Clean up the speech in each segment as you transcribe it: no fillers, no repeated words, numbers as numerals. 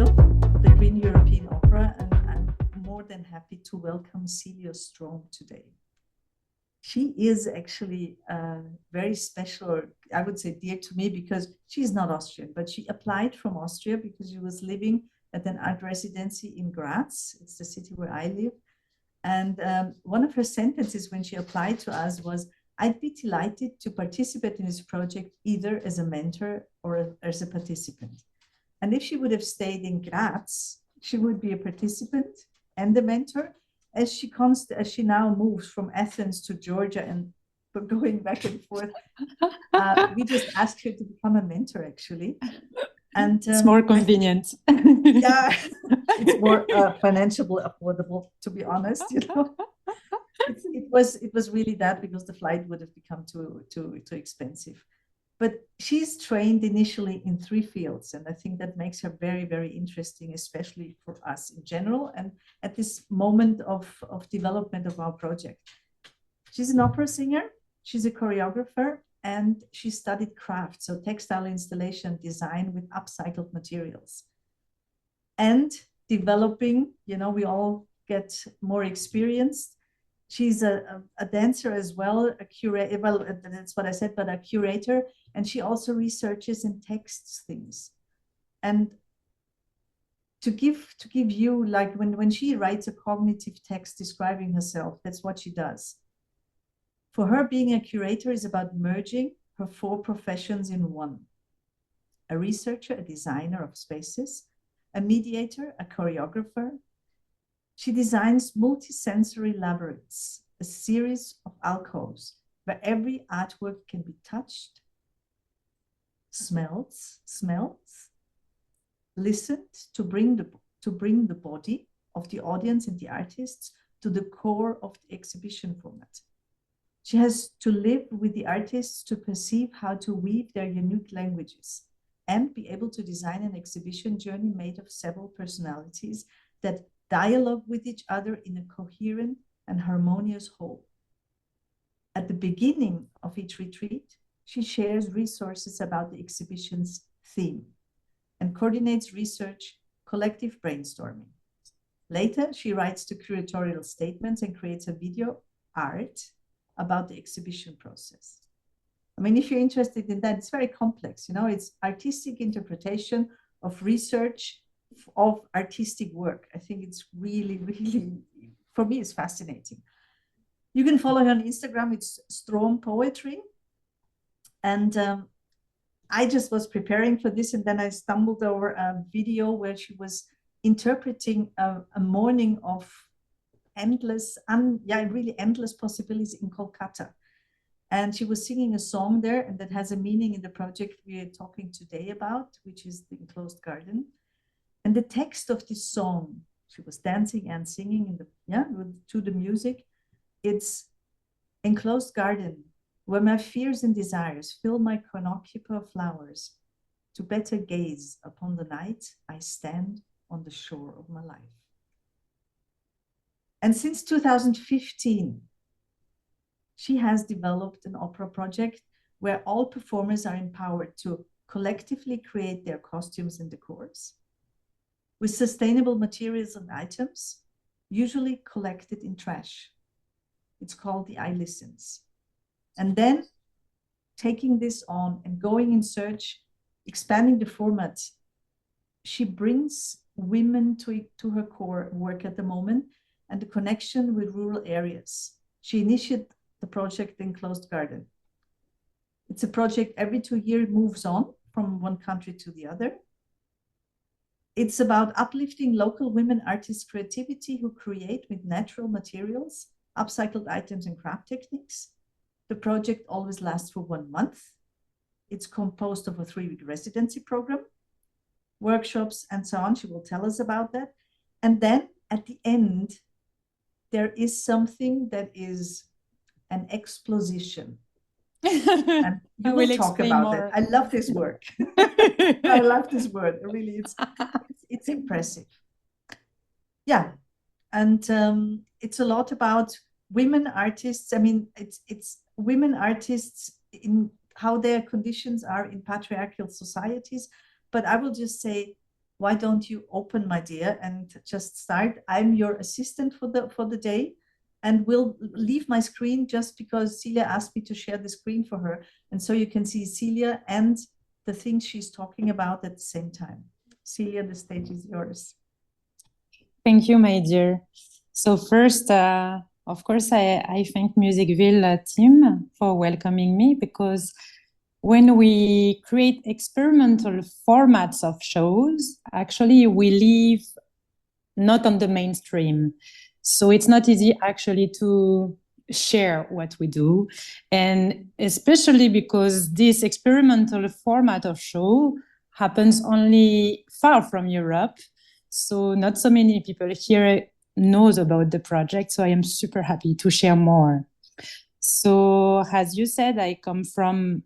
Studio, the Green European Opera, and I'm more than happy to welcome Celia Stroom today. She is actually very special, or I would say dear to me, because she's not Austrian, but she applied from Austria because she was living at an art residency in Graz. It's the city where I live. And one of her sentences when she applied to us was, "I'd be delighted to participate in this project either as a mentor or as a participant." And if she would have stayed in Graz, she would be a participant and a mentor. As she now moves from Athens to Georgia and going back and forth, we just asked her to become a mentor, actually. And it's more convenient. Yeah, it's more financially affordable, to be honest. You know, it was really that, because the flight would have become too expensive. But she's trained initially in 3 fields, and I think that makes her very, very interesting, especially for us in general, and at this moment of development of our project. She's an opera singer, she's a choreographer, and she studied craft, so textile installation design with upcycled materials. And developing, you know, we all get more experienced. She's a dancer as well, a curator, well, that's what I said, but a curator. And she also researches and texts things. And to give you, like when she writes a cognitive text describing herself, that's what she does. For her, being a curator is about merging her 4 professions in one: a researcher, a designer of spaces, a mediator, a choreographer. She designs multisensory labyrinths, a series of alcoves where every artwork can be touched, smelt, listened, to bring the body of the audience and the artists to the core of the exhibition format. She has to live with the artists to perceive how to weave their unique languages and be able to design an exhibition journey made of several personalities that dialogue with each other in a coherent and harmonious whole. At the beginning of each retreat, she shares resources about the exhibition's theme and coordinates research, collective brainstorming. Later, she writes the curatorial statements and creates a video art about the exhibition process. I mean, if you're interested in that, it's very complex. You know, it's artistic interpretation of research of artistic work. I think it's really, really, for me, it's fascinating. You can follow her on Instagram. It's Stroom Poetry. And I just was preparing for this, and then I stumbled over a video where she was interpreting a morning of really endless possibilities in Kolkata. And she was singing a song there, and that has a meaning in the project we are talking today about, which is the Enclosed Garden. And the text of this song, she was dancing and singing to the music. It's enclosed garden, where my fears and desires fill my cornucopia of flowers. To better gaze upon the night, I stand on the shore of my life. And since 2015, she has developed an opera project where all performers are empowered to collectively create their costumes and decors with sustainable materials and items, usually collected in trash. It's called the I Listens. And then taking this on and going in search, expanding the format, she brings women to her core work at the moment and the connection with rural areas. She initiated the project Enclosed Garden. It's a project every 2 years moves on from one country to the other. It's about uplifting local women artists' creativity who create with natural materials, upcycled items and craft techniques. The project always lasts for 1 month. It's composed of a 3-week residency program, workshops, and so on. She will tell us about that. And then at the end, there is something that is an exposition. And you will talk about that. I love this word. I love this word. Really, it's impressive. Yeah, and it's a lot about women artists. I mean, it's women artists in how their conditions are in patriarchal societies. But I will just say why don't you open, my dear, and just start? I'm your assistant for the day, and will leave my screen just because Celia asked me to share the screen for her. And so you can see Celia and the things she's talking about at the same time. Celia, the stage is yours. Thank you, my dear. So first, of course, I thank Musicville team for welcoming me, because when we create experimental formats of shows, actually we live not on the mainstream. So it's not easy actually to share what we do. And especially because this experimental format of show happens only far from Europe. So not so many people here knows about the project. So I am super happy to share more. So as you said, I come from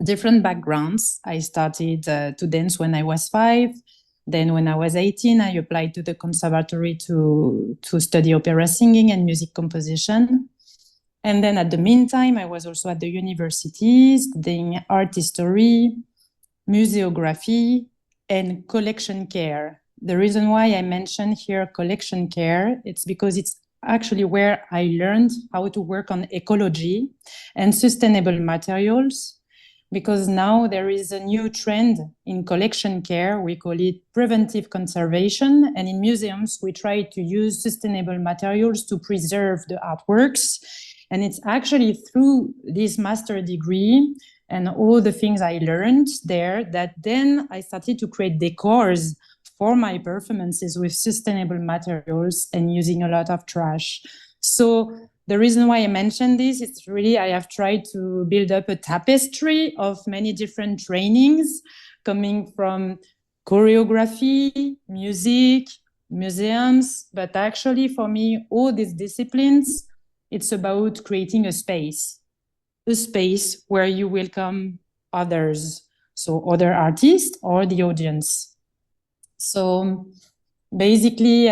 different backgrounds. I started to dance when I was 5. Then when I was 18, I applied to the conservatory to study opera singing and music composition. And then at the meantime, I was also at the university studying art history, museography, and collection care. The reason why I mention here collection care, it's because it's actually where I learned how to work on ecology and sustainable materials, because now there is a new trend in collection care. We call it preventive conservation. And in museums, we try to use sustainable materials to preserve the artworks. And it's actually through this master degree and all the things I learned there that then I started to create decors for my performances with sustainable materials and using a lot of trash. So the reason why I mentioned this is really I have tried to build up a tapestry of many different trainings coming from choreography, music, museums, but actually for me, all these disciplines, it's about creating a space where you welcome others, so other artists or the audience. So basically,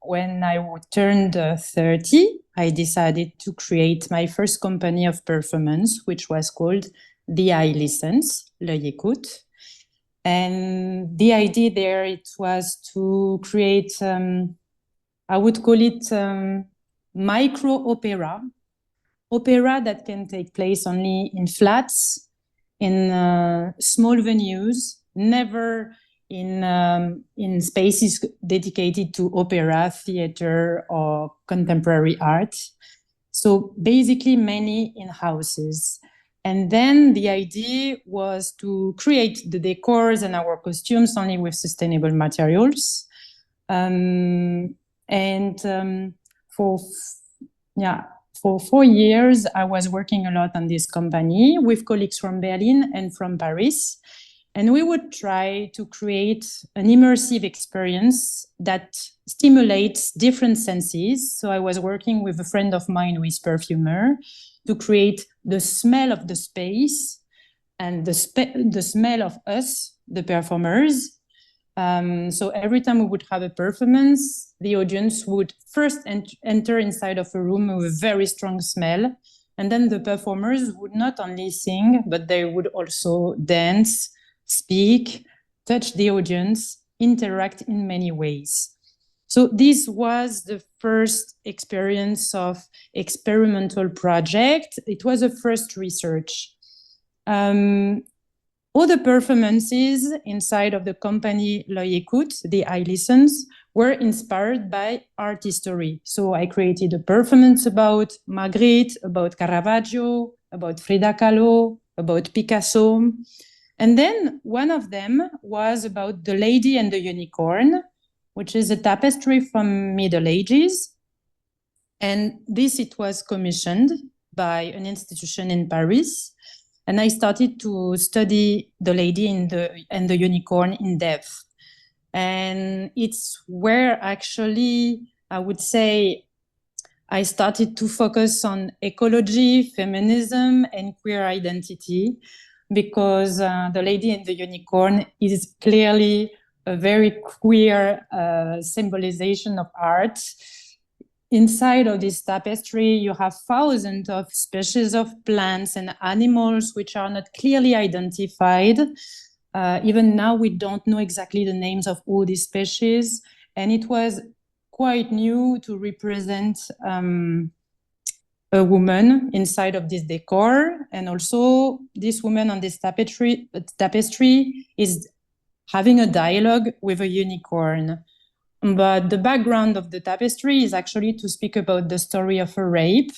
when I turned 30, I decided to create my first company of performance, which was called the I License, l'ECOUTE. And the idea there, it was to create, I would call it micro opera that can take place only in flats, in small venues, never in spaces dedicated to opera, theater, or contemporary art. So basically many in houses. And then the idea was to create the decors and our costumes only with sustainable materials. For 4 years, I was working a lot on this company with colleagues from Berlin and from Paris. And we would try to create an immersive experience that stimulates different senses. So I was working with a friend of mine who is perfumer to create the smell of the space and the smell of us, the performers. So every time we would have a performance, the audience would first enter inside of a room with a very strong smell. And then the performers would not only sing, but they would also dance, speak, touch the audience, interact in many ways. So this was the first experience of experimental project. It was a first research. All the performances inside of the company l'ECOUTE, the I License, were inspired by art history. So I created a performance about Magritte, about Caravaggio, about Frida Kahlo, about Picasso. And then one of them was about The Lady and the Unicorn, which is a tapestry from Middle Ages. And this, it was commissioned by an institution in Paris. And I started to study The Lady and the Unicorn in depth. And it's where actually, I would say, I started to focus on ecology, feminism, and queer identity, because The Lady and the Unicorn is clearly a very queer symbolization of art. Inside of this tapestry, you have thousands of species of plants and animals which are not clearly identified. Even now, we don't know exactly the names of all these species, and it was quite new to represent a woman inside of this decor, and also this woman on this tapestry is having a dialogue with a unicorn. But the background of the tapestry is actually to speak about the story of a rape.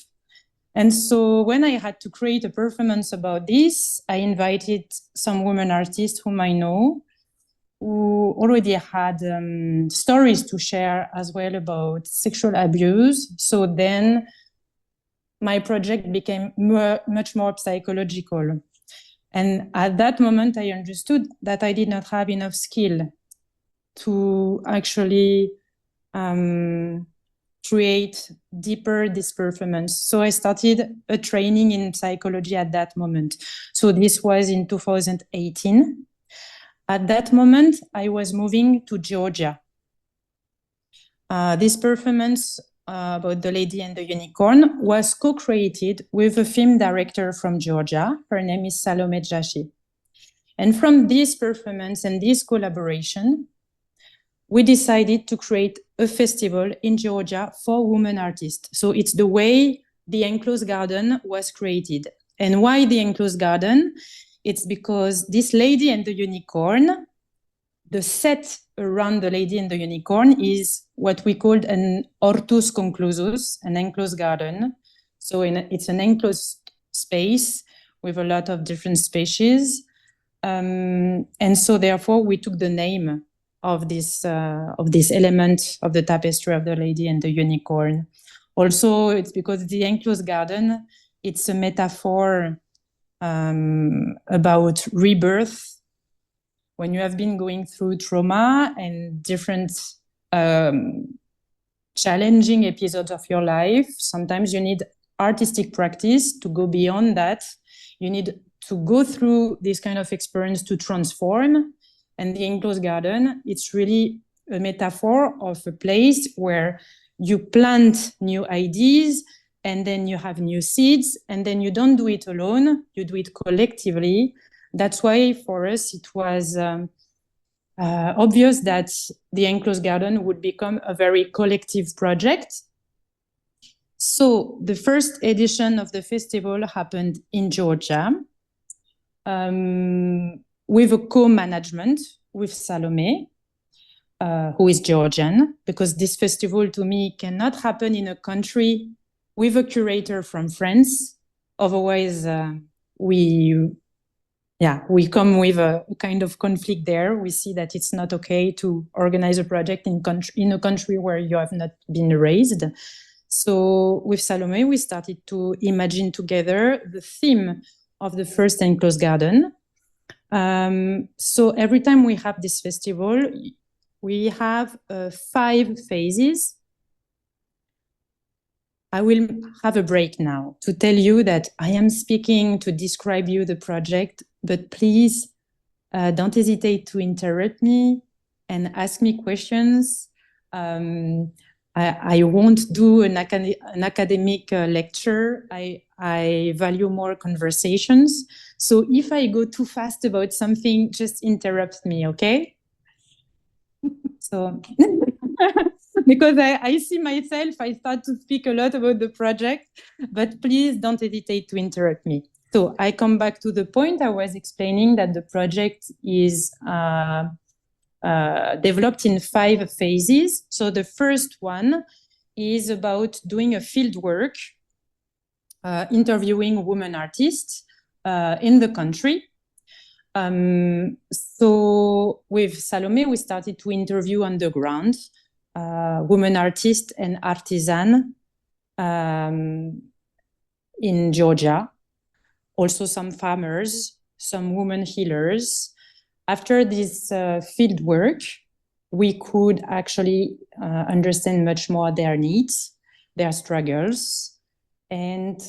And so when I had to create a performance about this, I invited some women artists whom I know, who already had stories to share as well about sexual abuse. So then my project became much more psychological. And at that moment, I understood that I did not have enough skill to actually create deeper this performance. So I started a training in psychology at that moment. So this was in 2018. At that moment, I was moving to Georgia. This performance about the lady and the unicorn was co-created with a film director from Georgia. Her name is Salome Jashi. And from this performance and this collaboration, we decided to create a festival in Georgia for women artists. So it's the way the enclosed garden was created. And why the enclosed garden? It's because this lady and the unicorn, the set around the lady and the unicorn is what we called an hortus conclusus, an enclosed garden. So it's an enclosed space with a lot of different species. And so therefore we took the name of this element of the tapestry of the lady and the unicorn. Also, it's because the enclosed garden, it's a metaphor about rebirth. When you have been going through trauma and different challenging episodes of your life, sometimes you need artistic practice to go beyond that. You need to go through this kind of experience to transform. And the enclosed garden, it's really a metaphor of a place where you plant new ideas and then you have new seeds, and then you don't do it alone, you do it collectively. That's why for us it was obvious that the enclosed garden would become a very collective project. So the first edition of the festival happened in Georgia with a co-management with Salome, who is Georgian, because this festival to me cannot happen in a country with a curator from France. Otherwise, we come with a kind of conflict there. We see that it's not okay to organize a project in a country where you have not been raised. So with Salome, we started to imagine together the theme of the first enclosed garden. So every time we have this festival, we have 5 phases. I will have a break now to tell you that I am speaking to describe you the project, but please don't hesitate to interrupt me and ask me questions. I won't do an academic lecture. I value more conversations. So if I go too fast about something, just interrupt me, okay? So, because I see myself, I start to speak a lot about the project, but please don't hesitate to interrupt me. So I come back to the point I was explaining that the project is developed in 5 phases. So the first one is about doing a field work, interviewing women artists in the country. So with Salome, we started to interview on the ground women artists and artisans in Georgia, also some farmers, some women healers. After this field work, we could actually understand much more their needs, their struggles, and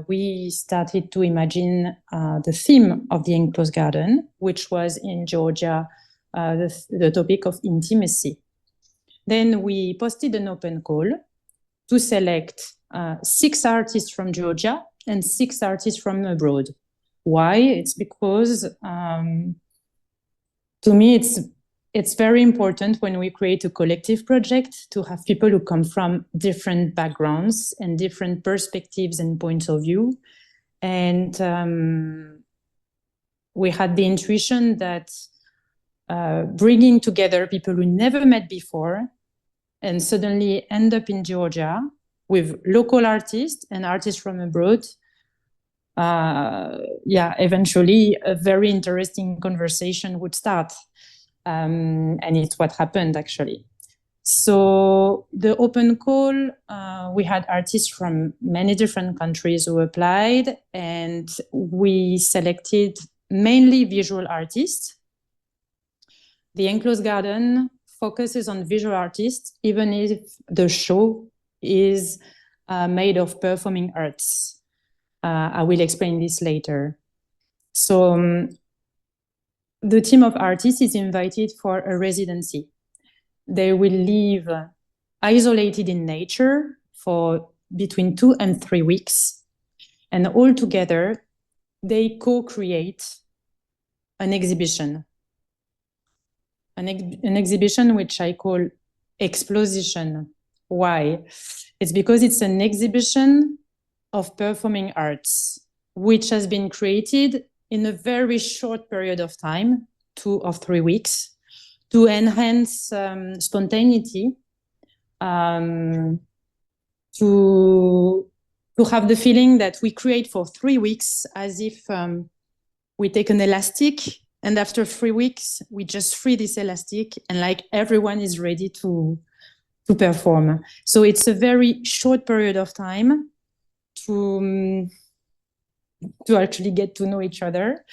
we started to imagine the theme of the enclosed garden, which was in Georgia, the topic of intimacy. Then we posted an open call to select 6 artists from Georgia and 6 artists from abroad. Why? It's because to me, it's very important when we create a collective project to have people who come from different backgrounds and different perspectives and points of view. And we had the intuition that bringing together people who never met before and suddenly end up in Georgia with local artists and artists from abroad, eventually a very interesting conversation would start. And it's what happened, actually. So the open call, we had artists from many different countries who applied, and we selected mainly visual artists. The enclosed garden focuses on visual artists, even if the show is made of performing arts. I will explain this later. So the team of artists is invited for a residency. They will live isolated in nature for between 2 and 3 weeks. And all together, they co-create an exhibition. An exhibition which I call Explosion. Why? It's because it's an exhibition of performing arts, which has been created in a very short period of time, 2 or 3 weeks, to enhance spontaneity, to have the feeling that we create for 3 weeks as if we take an elastic, and after 3 weeks, we just free this elastic, and like everyone is ready to perform. So it's a very short period of time to actually get to know each other,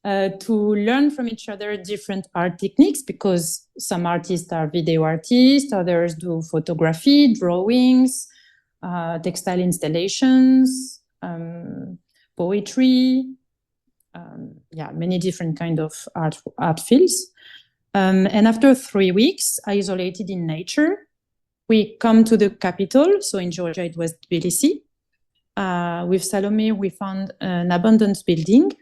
to learn from each other different art techniques, because some artists are video artists, others do photography, drawings, textile installations, poetry, many different kind of art fields. And after 3 weeks, isolated in nature, we come to the capital. So in Georgia, it was Tbilisi. With Salome, we found an abandoned building,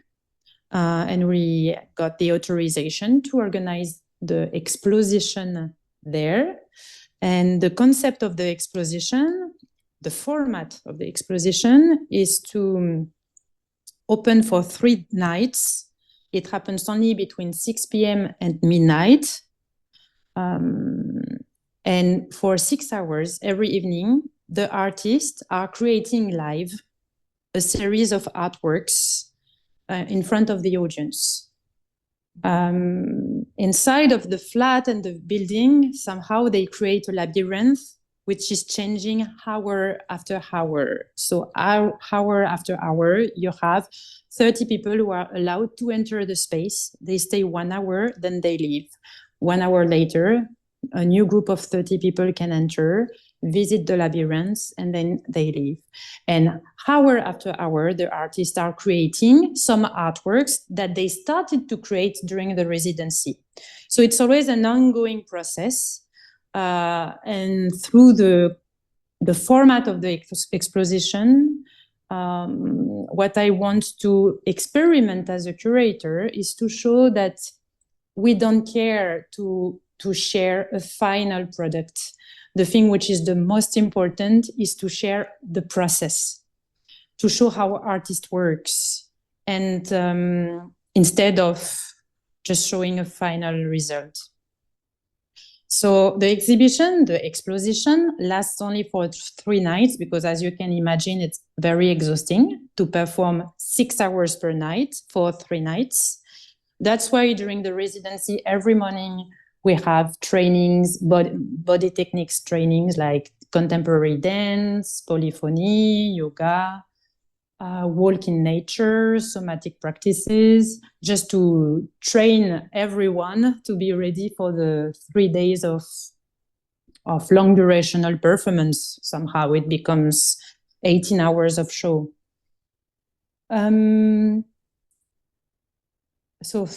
and we got the authorization to organize the exposition there. And the concept of the exposition, the format of the exposition, is to open for 3 nights. It happens only between 6 p.m. and midnight. And for 6 hours every evening, the artists are creating live a series of artworks in front of the audience. Inside of the flat and the building, somehow they create a labyrinth which is changing hour after hour. So hour after hour, you have 30 people who are allowed to enter the space. They stay 1 hour, then they leave. 1 hour later, a new group of 30 people can enter, visit the labyrinths, and then they leave. And hour after hour, the artists are creating some artworks that they started to create during the residency. So it's always an ongoing process. And through the format of the exposition, what I want to experiment as a curator is to show that we don't care to share a final product. The thing which is the most important is to share the process, to show how artist works, and instead of just showing a final result. So the exhibition, the exposition, lasts only for 3 nights, because as you can imagine, it's very exhausting to perform 6 hours per night for 3 nights. That's why during the residency, every morning, we have trainings, body techniques trainings like contemporary dance, polyphony, yoga, walk in nature, somatic practices, just to train everyone to be ready for the 3 days of long durational performance. Somehow it becomes 18 hours of show. So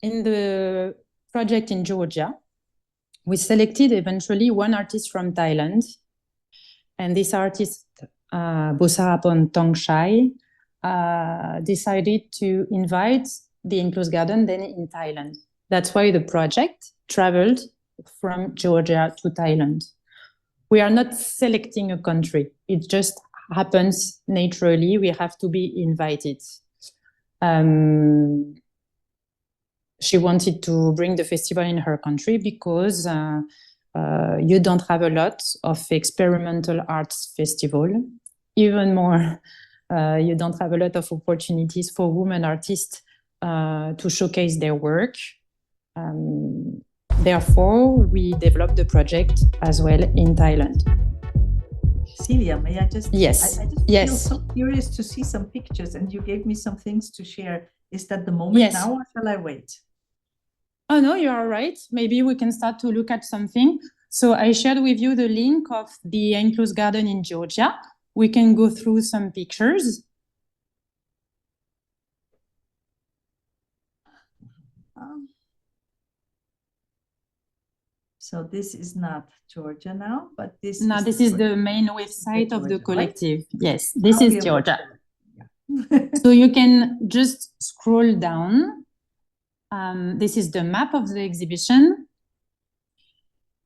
in the project in Georgia, we selected eventually one artist from Thailand. And this artist, Bosarapon Tongchai, decided to invite the enclosed garden than in Thailand. That's why the project traveled from Georgia to Thailand. We are not selecting a country. It just happens naturally. We have to be invited. She wanted to bring the festival in her country because you don't have a lot of experimental arts festival. Even more, you don't have a lot of opportunities for women artists to showcase their work. Therefore, we developed the project as well in Thailand. Celia, may I just? Yes. I just yes. feel so curious to see some pictures, and you gave me some things to share. Is that the moment now, or shall I wait? Oh, no, you are right. Maybe we can start to look at something. So I shared with you the link of the enclosed garden in Georgia. We can go through some pictures. So this is not Georgia now, but this no, is this is the main website of the collective. Right? Yes, this is Georgia. Yeah. So you can just scroll down. This is the map of the exhibition.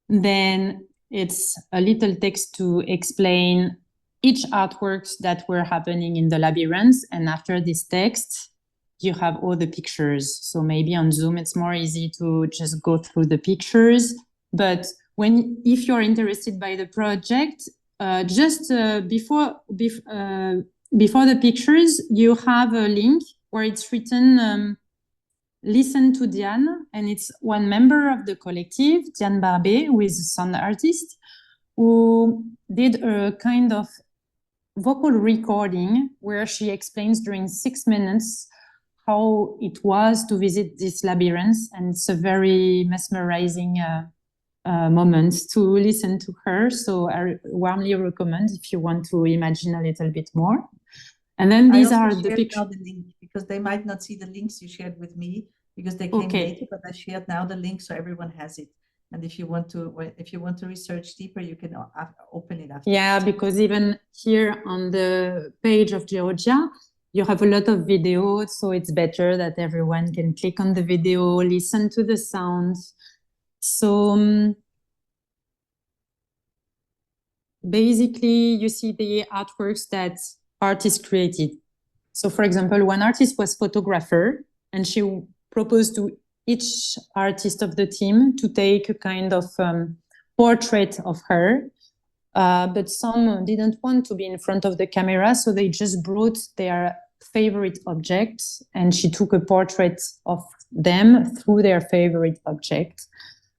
Then it's a little text to explain each artworks that were happening in the labyrinth. And after this text, you have all the pictures. So maybe on Zoom, it's more easy to just go through the pictures. But if you're interested by the project, just before the pictures, you have a link where it's written, listen to Diane, and it's one member of the collective, Diane Barbet, who is a sound artist, who did a kind of vocal recording where she explains during 6 minutes how it was to visit this labyrinth, and it's a very mesmerizing moment to listen to her. So I warmly recommend if you want to imagine a little bit more. And then these are the pictures. The link, because they might not see the links you shared with me because they came later, but I shared now the link so everyone has it. And if you want to research deeper, you can open it after. Yeah, because even here on the page of Georgia, you have a lot of videos, so it's better that everyone can click on the video, listen to the sounds. So basically, you see the artworks that artists created. So for example, one artist was photographer, and she proposed to each artist of the team to take a kind of portrait of her. But some didn't want to be in front of the camera, so they just brought their favorite objects, and she took a portrait of them through their favorite object.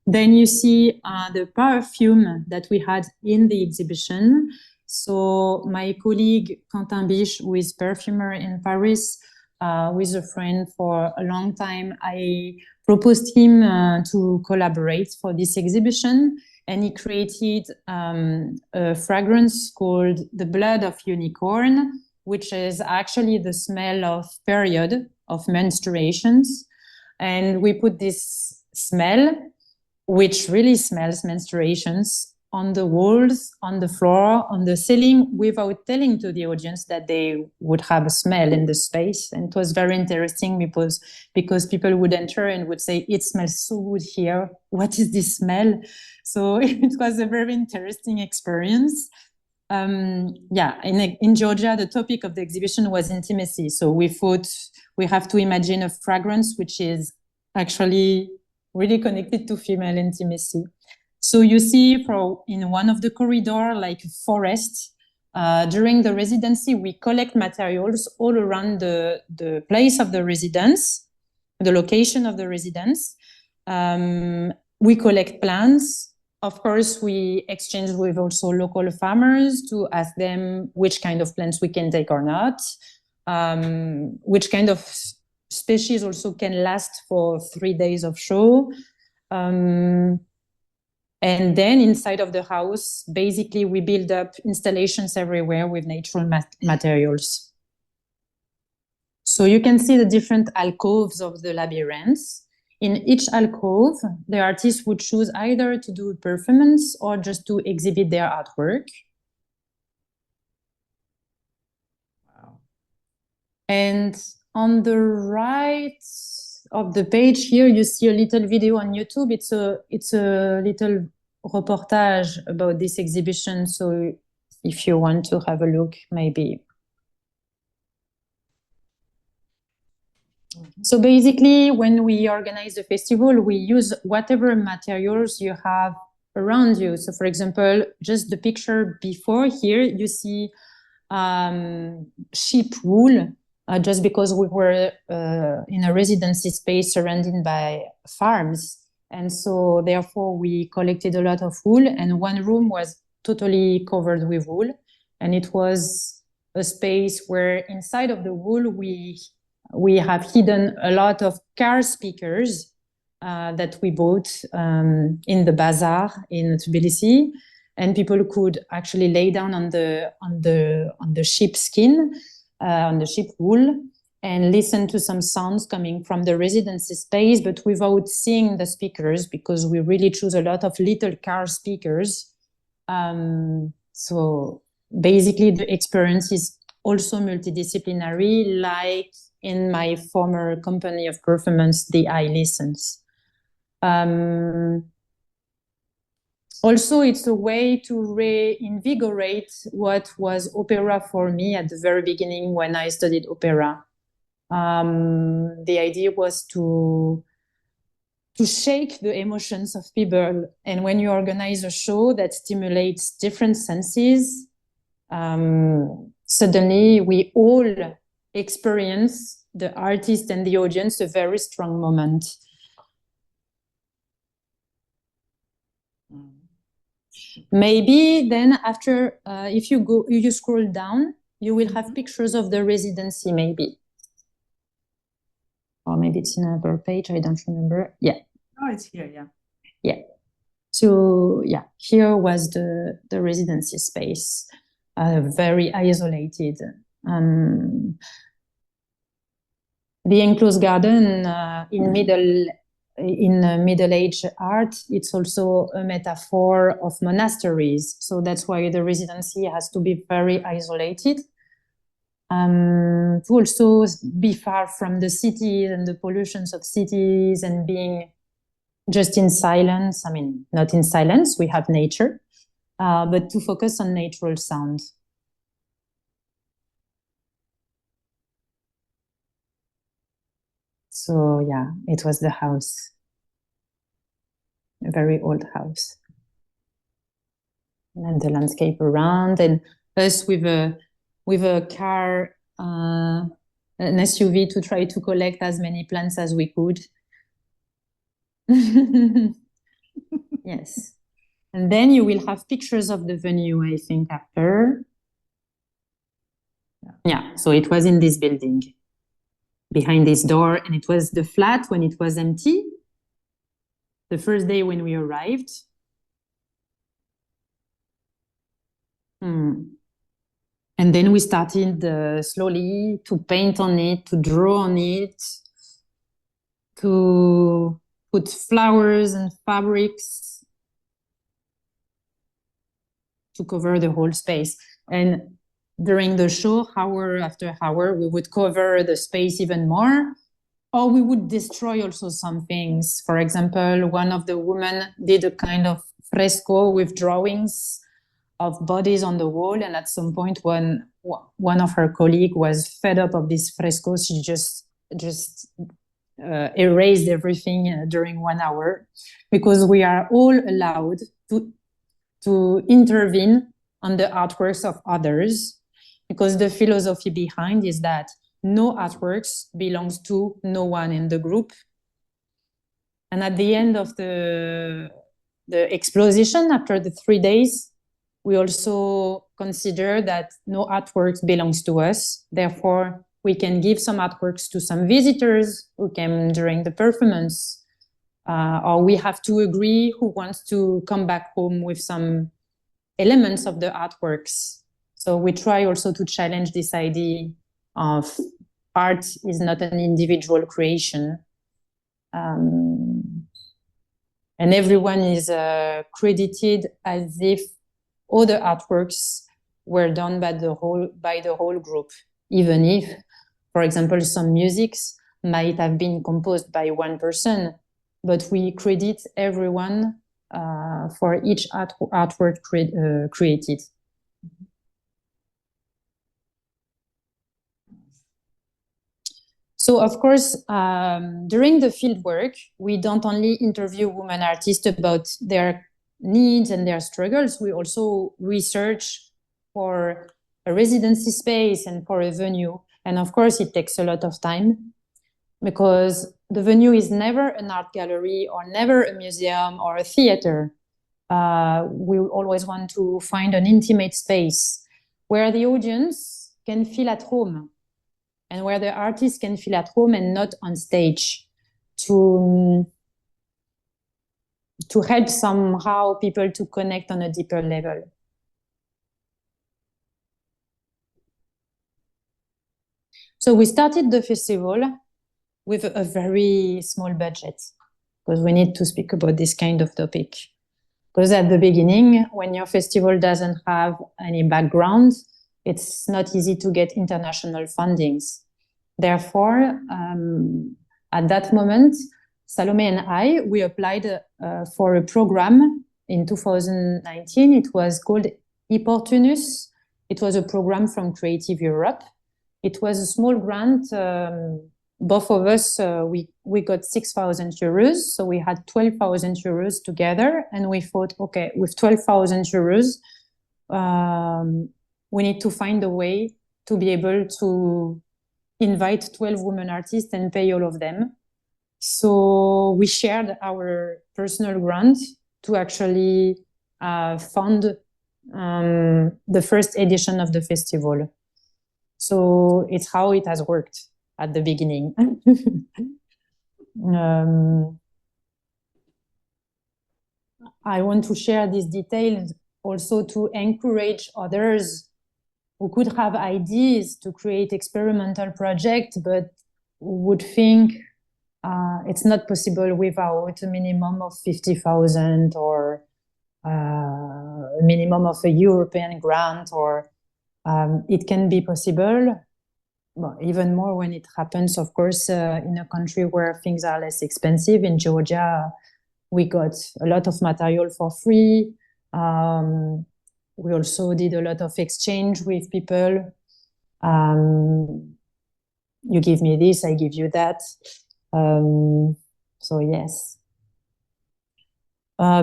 Then you see the perfume that we had in the exhibition. So my colleague Quentin Biche, who is perfumer in Paris, who is a friend for a long time, I proposed him to collaborate for this exhibition. And he created a fragrance called the Blood of Unicorn, which is actually the smell of period, of menstruations. And we put this smell, which really smells menstruations, on the walls, on the floor, on the ceiling, without telling to the audience that they would have a smell in the space. And it was very interesting because people would enter and would say, it smells so good here. What is this smell? So it was a very interesting experience. In Georgia, the topic of the exhibition was intimacy. So we thought we have to imagine a fragrance which is actually really connected to female intimacy. So you see in one of the corridors, like a forest, during the residency, we collect materials all around the place of the residence, the location of the residence. We collect plants. Of course, we exchange with also local farmers to ask them which kind of plants we can take or not, which kind of species also can last for 3 days of show. And then inside of the house, basically, we build up installations everywhere with natural materials. So you can see the different alcoves of the labyrinth. In each alcove, the artist would choose either to do a performance or just to exhibit their artwork. Wow. And on the right of the page here, you see a little video on YouTube. It's a little reportage about this exhibition. So if you want to have a look, maybe. So basically, when we organize the festival, we use whatever materials you have around you. So for example, just the picture before here, you see sheep wool, just because we were in a residency space surrounded by farms. And so therefore we collected a lot of wool, and one room was totally covered with wool. And it was a space where inside of the wool, we have hidden a lot of car speakers that we bought in the bazaar in Tbilisi, and people could actually lay down on the sheep skin, on the sheep wool, and listen to some sounds coming from the residency space, but without seeing the speakers, because we really choose a lot of little car speakers. So basically, the experience is also multidisciplinary, like in my former company of performance, the I Listens. Also, it's a way to reinvigorate what was opera for me at the very beginning when I studied opera. The idea was to shake the emotions of people. And when you organize a show that stimulates different senses, suddenly we all experience, the artist and the audience, a very strong moment. Maybe then after, if you scroll down, you will have pictures of the residency, maybe. Or maybe it's in another page, I don't remember. Yeah. Oh, it's here, yeah. Yeah. So yeah, here was the residency space, very isolated. The enclosed garden in Middle Age art, it's also a metaphor of monasteries. So that's why the residency has to be very isolated. To also be far from the cities and the pollutions of cities, and being just in silence. I mean, not in silence, we have nature, but to focus on natural sound. So yeah, it was the house, a very old house. And the landscape around, and us with a car, an SUV, to try to collect as many plants as we could. Yes. And then you will have pictures of the venue, I think, after. Yeah, so it was in this building, behind this door, and it was the flat when it was empty, the first day when we arrived. And then we started slowly to paint on it, to draw on it, to put flowers and fabrics to cover the whole space. And during the show, hour after hour, we would cover the space even more, or we would destroy also some things. For example, one of the women did a kind of fresco with drawings of bodies on the wall, and at some point when one of her colleagues was fed up of this fresco, she just erased everything during 1 hour, because we are all allowed to intervene on the artworks of others, because the philosophy behind is that no artworks belongs to no one in the group. And at the end of the exposition, after the 3 days, we also consider that no artworks belongs to us. Therefore, we can give some artworks to some visitors who came during the performance, or we have to agree who wants to come back home with some elements of the artworks. So we try also to challenge this idea of art is not an individual creation. And everyone is credited as if all the artworks were done by the whole group, even if, For example, some musics might have been composed by one person, but we credit everyone for each artwork created. So, of course, during the field work, we don't only interview women artists about their needs and their struggles, we also research for a residency space and for a venue. And of course, it takes a lot of time because the venue is never an art gallery or never a museum or a theater. We always want to find an intimate space where the audience can feel at home and where the artist can feel at home and not on stage, to help somehow people to connect on a deeper level. So we started the festival with a very small budget because we need to speak about this kind of topic. Because at the beginning, when your festival doesn't have any background, it's not easy to get international fundings. Therefore, at that moment, Salome and we applied for a program in 2019. It was called Opportunus. It was a program from Creative Europe. It was a small grant. Both of us, we got 6,000 euros. So we had 12,000 euros together. And we thought, okay, with 12,000 euros, we need to find a way to be able to invite 12 women artists and pay all of them. So we shared our personal grant to actually fund the first edition of the festival. So it's how it has worked at the beginning. I want to share these details also to encourage others who could have ideas to create experimental projects, but would think it's not possible without a minimum of 50,000 or a minimum of a European grant, or it can be possible, well, even more when it happens, of course, in a country where things are less expensive. In Georgia, we got a lot of material for free. We also did a lot of exchange with people. You give me this, I give you that. So yes.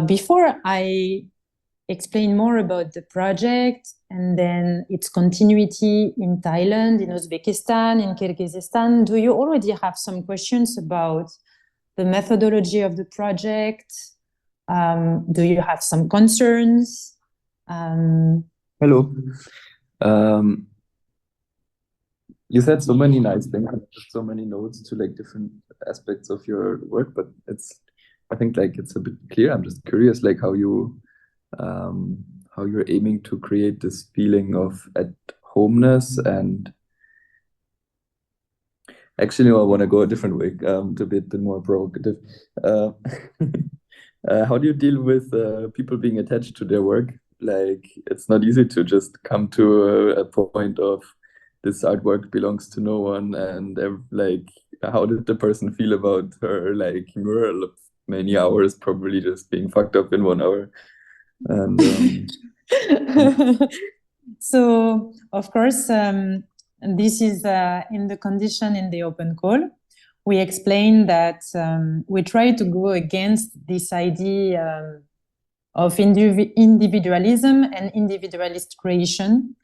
Before I explain more about the project and then its continuity in Thailand, in Uzbekistan, in Kyrgyzstan, do you already have some questions about the methodology of the project? Do you have some concerns? Hello. You said so many nice things, so many notes to like different aspects of your work, but I think like it's a bit clear. I'm just curious, like how you're aiming to create this feeling of at homeness. And actually, no, I want to go a different way, to a bit more provocative. How do you deal with people being attached to their work? Like, it's not easy to just come to a point of this artwork belongs to no one, and like, how did the person feel about her like mural of many hours probably just being fucked up in 1 hour? And so, of course, this is in the condition in the open call. We explain that we try to go against this idea of individualism and individualist creation,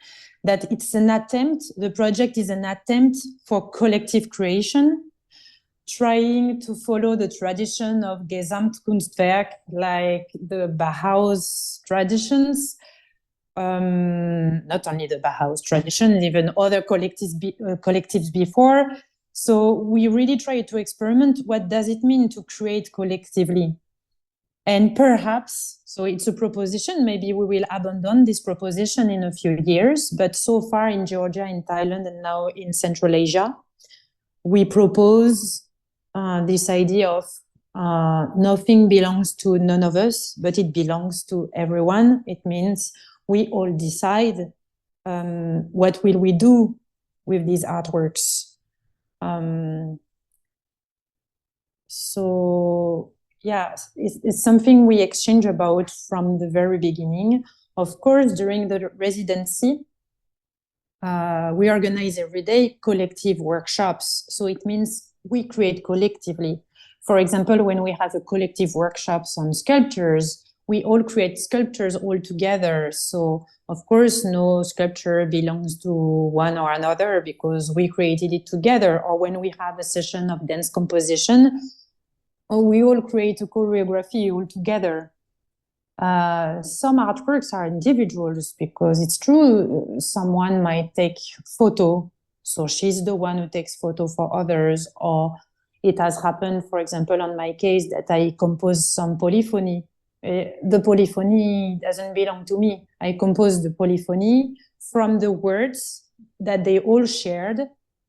that it's an attempt, the project is an attempt for collective creation, trying to follow the tradition of Gesamtkunstwerk, like the Bauhaus traditions, not only the Bauhaus tradition, even other collectives before. So we really try to experiment. What does it mean to create collectively? And perhaps, so it's a proposition, maybe we will abandon this proposition in a few years, but so far in Georgia, in Thailand, and now in Central Asia, we propose this idea of nothing belongs to none of us, but it belongs to everyone. It means we all decide what will we do with these artworks. So yeah, it's something we exchange about from the very beginning. Of course, during the residency, we organize every day collective workshops. So it means we create collectively. For example, when we have a collective workshops on sculptures, we all create sculptures all together. So of course, no sculpture belongs to one or another because we created it together. Or when we have a session of dance composition, we all create a choreography all together. Some artworks are individuals because it's true, someone might take photo, so she's the one who takes photo for others, or it has happened, for example, on my case, that I composed some polyphony. The polyphony doesn't belong to me. I composed the polyphony from the words that they all shared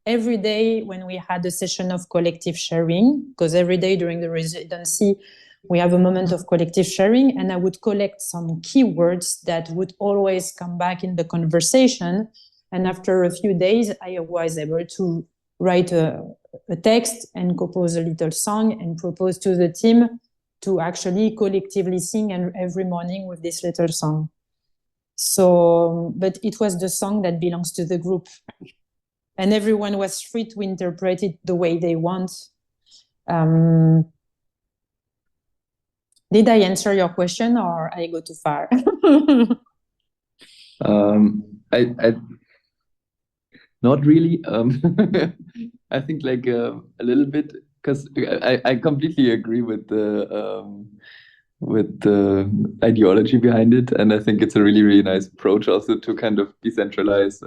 every day when we had a session of collective sharing, because every day during the residency, we have a moment of collective sharing, and I would collect some keywords that would always come back in the conversation. And after a few days, I was able to write a text and compose a little song and propose to the team to actually collectively sing every morning with this little song. So, but it was the song that belongs to the group. And everyone was free to interpret it the way they want. Did I answer your question or I go too far? I not really. I think like a little bit, because I completely agree with the ideology behind it, and I think it's a really, really nice approach also to kind of decentralize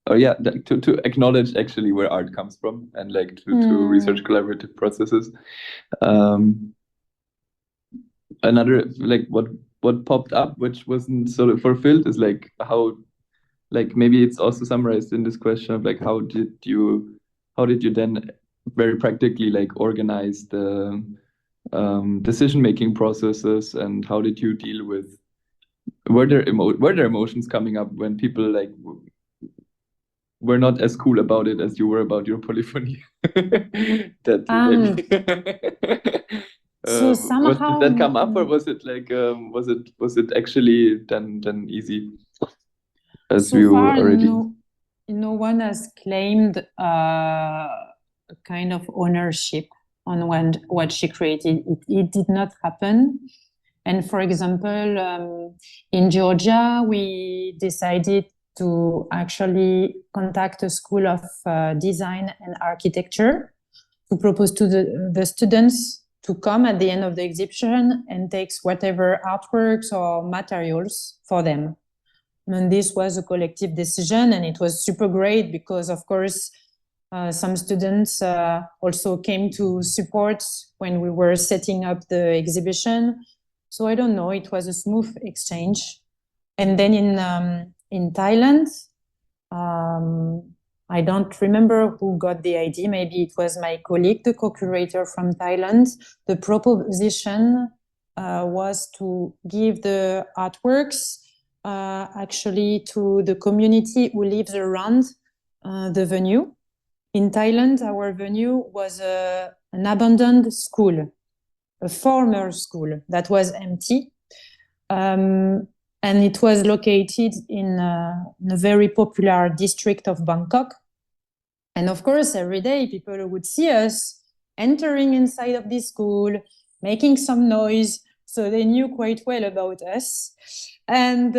or yeah, to acknowledge actually where art comes from, and like to research collaborative processes. Another like what popped up, which wasn't sort of fulfilled, is like how, like maybe it's also summarized in this question of like how did you then very practically like organize the decision-making processes, and how did you deal with, were there emotions coming up when people like were not as cool about it as you were about your polyphony? That maybe so somehow did that come up, or was it like was it actually then easy, as so you far already? No one has claimed a kind of ownership on what she created. It did not happen. And for example, in Georgia, we decided to actually contact a school of design and architecture to propose to the students to come at the end of the exhibition and take whatever artworks or materials for them. And this was a collective decision, and it was super great because, of course, some students also came to support when we were setting up the exhibition. So I don't know, it was a smooth exchange. And then in Thailand, I don't remember who got the idea. Maybe it was my colleague, the co-curator from Thailand. The proposition was to give the artworks actually to the community who lives around the venue. In Thailand, our venue was an abandoned school, a former school that was empty. And it was located in a very popular district of Bangkok. And of course, every day people would see us entering inside of this school, making some noise. So they knew quite well about us. And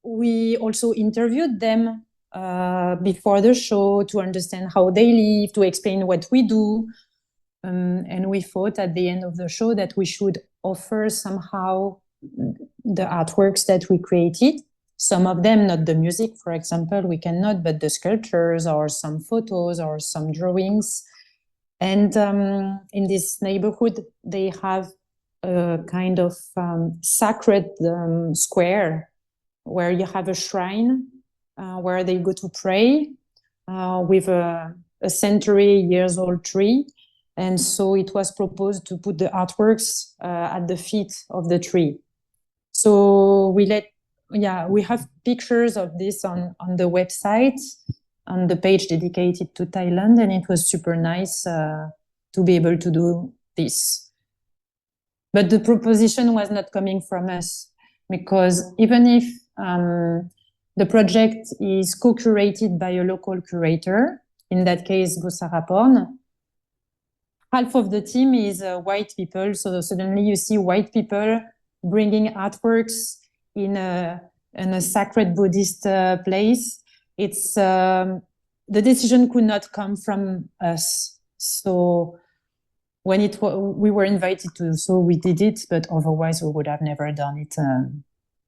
we also interviewed them before the show to understand how they live, to explain what we do. And we thought at the end of the show that we should offer somehow the artworks that we created. Some of them, not the music, for example, we cannot, but the sculptures or some photos or some drawings. And in this neighborhood, they have a kind of sacred square where you have a shrine where they go to pray with a century years old tree. And so it was proposed to put the artworks at the feet of the tree. So we have pictures of this on the website. on the page dedicated to Thailand, and it was super nice to be able to do this. But the proposition was not coming from us, because even if the project is co-curated by a local curator, in that case, Gosaraporn, half of the team is white people. So suddenly you see white people bringing artworks in a sacred Buddhist place. It's the decision could not come from us. So when we were invited to, so we did it, but otherwise we would have never done it.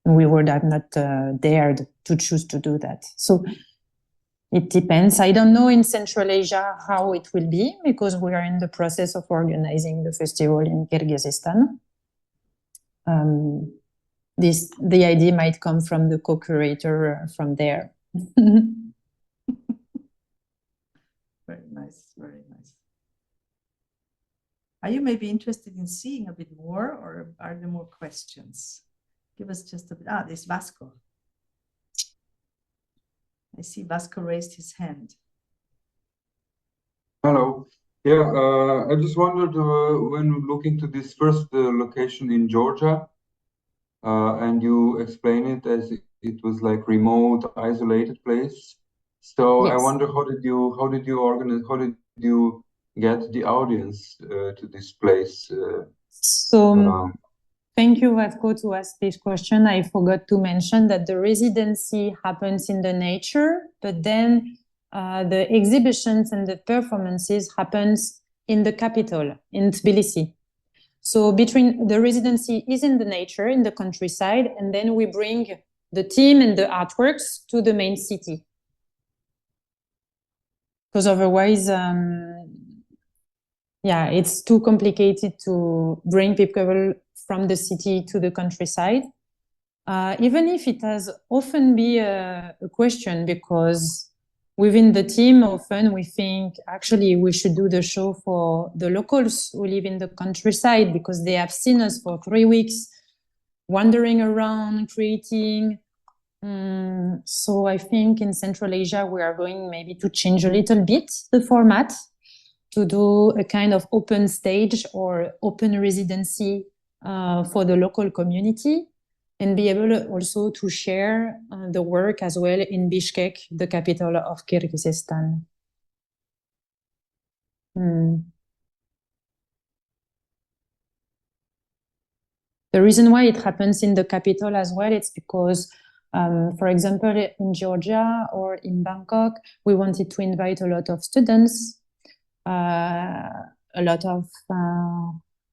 We would have not dared to choose to do that. So it depends. I don't know in Central Asia how it will be, because we are in the process of organizing the festival in Kyrgyzstan. The idea might come from the co-curator from there. Very nice, very nice. Are you maybe interested in seeing a bit more, or are there more questions? Give us just a bit. There's Vasco. I see Vasco raised his hand. Hello. Yeah, I just wondered when looking to this first location in Georgia, and you explain it as it was like remote, isolated place. So I Yes. wonder how did you organize? How did you get the audience to this place? Thank you, Vasco, to ask this question. I forgot to mention that the residency happens in the nature, but then the exhibitions and the performances happens in the capital, in Tbilisi. So between the residency is in the nature, in the countryside, and then we bring the team and the artworks to the main city. Because otherwise, yeah, it's too complicated to bring people from the city to the countryside. Even if it has often been a question, because within the team, often we think actually we should do the show for the locals who live in the countryside, because they have seen us for 3 weeks wandering around, creating. So I think in Central Asia, we are going maybe to change a little bit the format, to do a kind of open stage or open residency for the local community, and be able also to share the work as well in Bishkek, the capital of Kyrgyzstan. The reason why it happens in the capital as well, it's because, for example, in Georgia or in Bangkok, we wanted to invite a lot of students, a lot of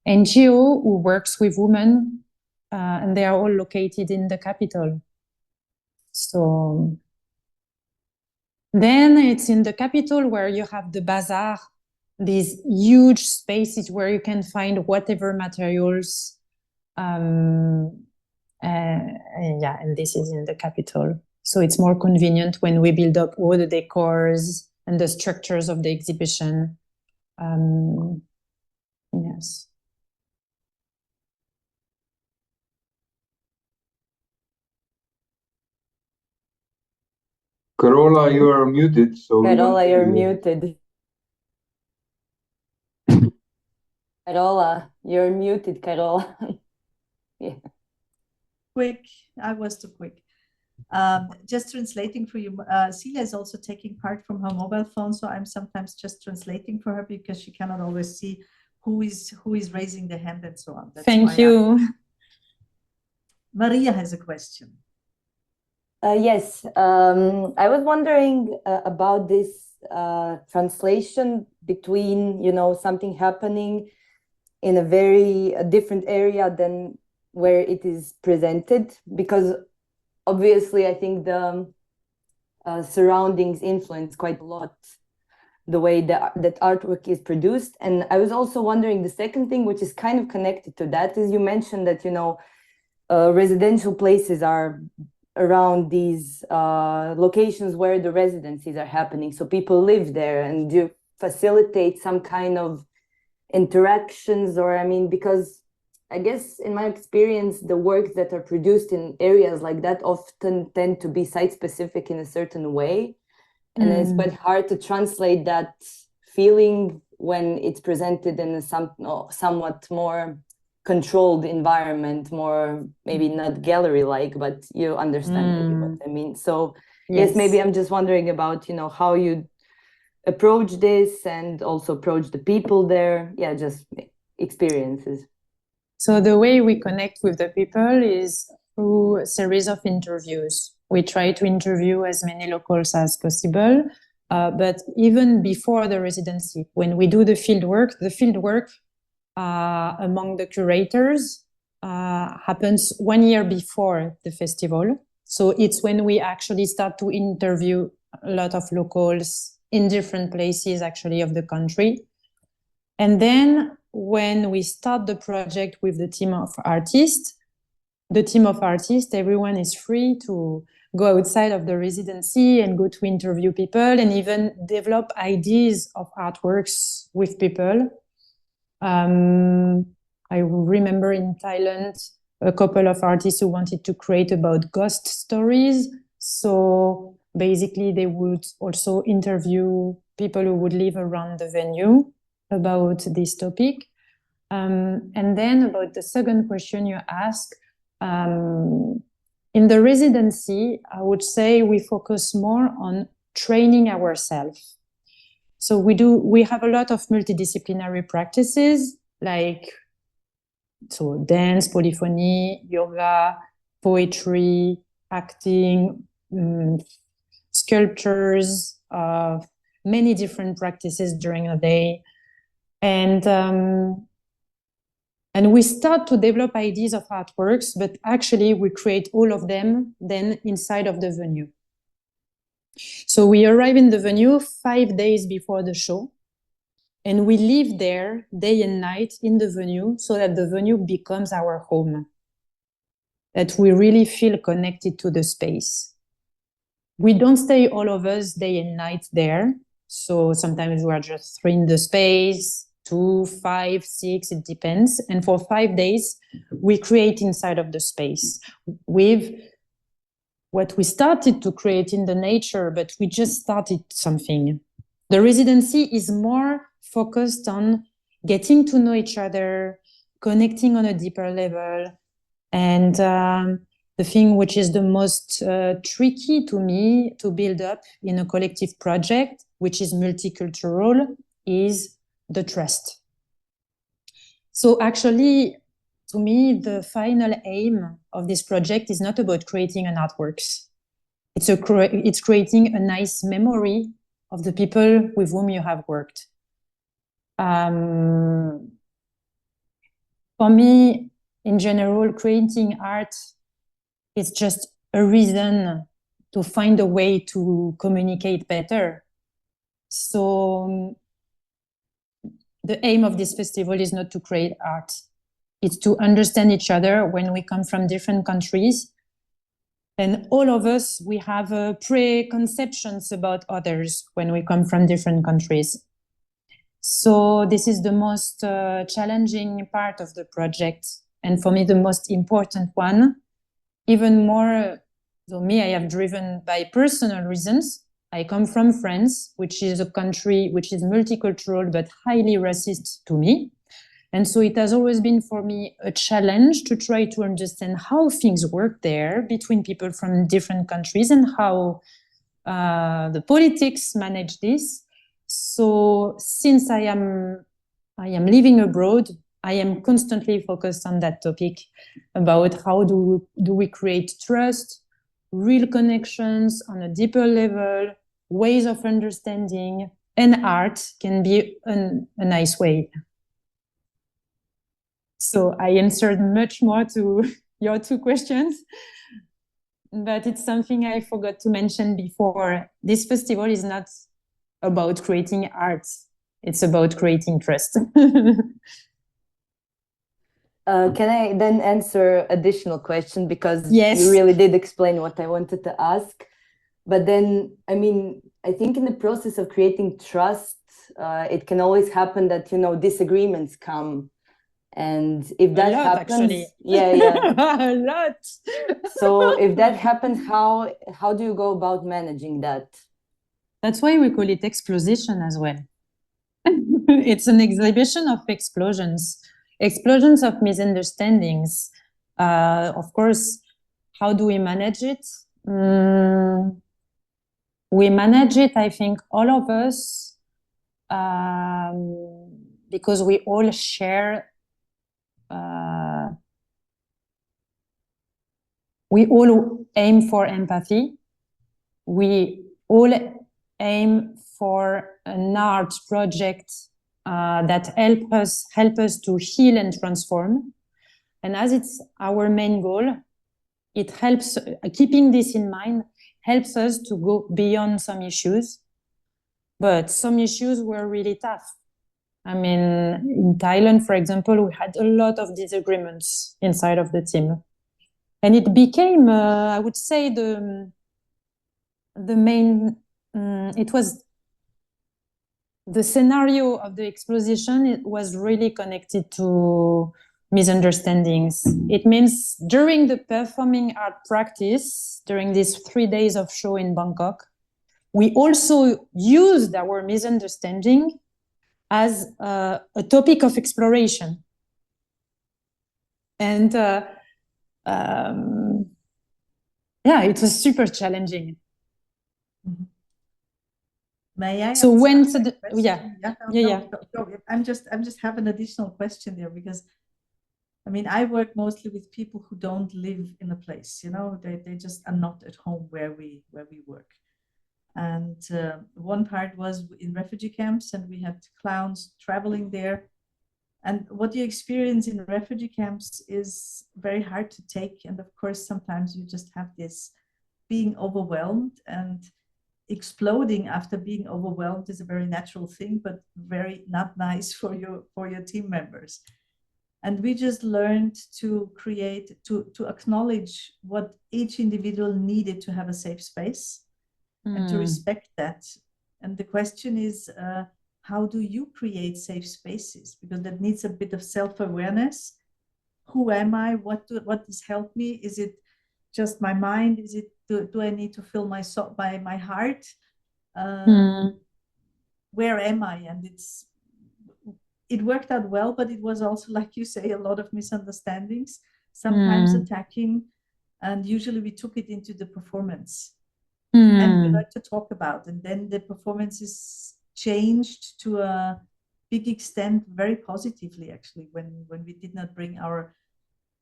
NGO who works with women, and they are all located in the capital. So then it's in the capital where you have the bazaar, these huge spaces where you can find whatever materials. Yeah, and this is in the capital. So it's more convenient when we build up all the decors and the structures of the exhibition. Yes. Carola, you are muted. So Carola, you're muted. Carola, you're muted, Carola. Yeah. Quick, I was too quick. Just translating for you. Celia is also taking part from her mobile phone, so I'm sometimes just translating for her because she cannot always see who is raising the hand and so on. That's Thank you. Maria has a question. Yes, I was wondering about this translation between, something happening in a very different area than where it is presented, because obviously I think the surroundings influence quite a lot the way that artwork is produced. And I was also wondering, the second thing, which is kind of connected to that, is you mentioned that, residential places are around these locations where the residencies are happening. So people live there, and you facilitate some kind of interactions, or because I guess in my experience, the works that are produced in areas like that often tend to be site specific in a certain way. And it's quite hard to translate that feeling when it's presented in a somewhat more controlled environment, more maybe not gallery-like, but you understand maybe what I mean. So yes, maybe I'm just wondering about, you know, how you approach this and also approach the people there. Yeah, just experiences. So the way we connect with the people is through a series of interviews. We try to interview as many locals as possible, but even before the residency, when we do the field work among the curators happens 1 year before the festival. So it's when we actually start to interview a lot of locals in different places actually of the country. And then when we start the project with the team of artists, everyone is free to go outside of the residency and go to interview people and even develop ideas of artworks with people. I remember in Thailand, a couple of artists who wanted to create about ghost stories. So basically they would also interview people who would live around the venue about this topic. And then about the second question you asked, in the residency, I would say we focus more on training ourselves. So we have a lot of multidisciplinary practices like dance, polyphony, yoga, poetry, acting, sculptures, many different practices during a day. And we start to develop ideas of artworks, but actually we create all of them then inside of the venue. So we arrive in the venue 5 days before the show, and we live there day and night in the venue so that the venue becomes our home, that we really feel connected to the space. We don't stay all of us day and night there. So sometimes we are just 3 in the space, 2, 5, 6, it depends. And for 5 days, we create inside of the space with what we started to create in the nature, but we just started something. The residency is more focused on getting to know each other, connecting on a deeper level. And the thing which is the most tricky to me to build up in a collective project, which is multicultural, is the trust. So actually, to me, the final aim of this project is not about creating an artworks. It's creating a nice memory of the people with whom you have worked. For me, in general, creating art is just a reason to find a way to communicate better. So the aim of this festival is not to create art. It's to understand each other when we come from different countries. And all of us, we have preconceptions about others when we come from different countries. So this is the most challenging part of the project. And for me, the most important one, even more, so me, I have driven by personal reasons. I come from France, which is a country which is multicultural, but highly racist to me. And so it has always been for me a challenge to try to understand how things work there between people from different countries and how the politics manage this. So since I am living abroad, I am constantly focused on that topic about how do we create trust, real connections on a deeper level, ways of understanding, and art can be a nice way. So I answered much more to your 2 questions, but it's something I forgot to mention before. This festival is not about creating art. It's about creating trust. Can I then answer additional question? Because yes, you really did explain what I wanted to ask. But then, I mean, I think in the process of creating trust, it can always happen that, you know, disagreements come. And if that happens, actually. a lot. So if that happens, how do you go about managing that? That's why we call it explosion as well. It's an exhibition of explosions of misunderstandings. Of course, how do we manage it? We manage it, I think, all of us, because we all share, we all aim for empathy. We all aim for an art project that help us to heal and transform. And as it's our main goal, it helps, keeping this in mind, helps us to go beyond some issues. But some issues were really tough. I mean, in Thailand, for example, we had a lot of disagreements inside of the team. And it became, I would say, the main, it was the scenario of the exposition. It was really connected to misunderstandings. It means during the performing art practice, during these 3 days of show in Bangkok, we also used our misunderstanding as a topic of exploration. And yeah, it was super challenging. Mm-hmm. May I? So when I'm just have an additional question there, because I mean, I work mostly with people who don't live in a place, you know, they just are not at home where we work. And one part was in refugee camps, and we had clowns traveling there. And what you experience in refugee camps is very hard to take. And of course, sometimes you just have this being overwhelmed, and exploding after being overwhelmed is a very natural thing, but very not nice for your team members. And we just learned to create, to acknowledge what each individual needed to have a safe space, and to respect that. And the question is, how do you create safe spaces? Because that needs a bit of self-awareness. Who am I? What does help me? Is it just my mind? Is it, do I need to fill my soul by my heart? Where am I? And it worked out well, but it was also, like you say, a lot of misunderstandings, sometimes attacking, and usually we took it into the performance. And we like to talk about, and then the performance is changed to a big extent very positively, actually, when we did not bring our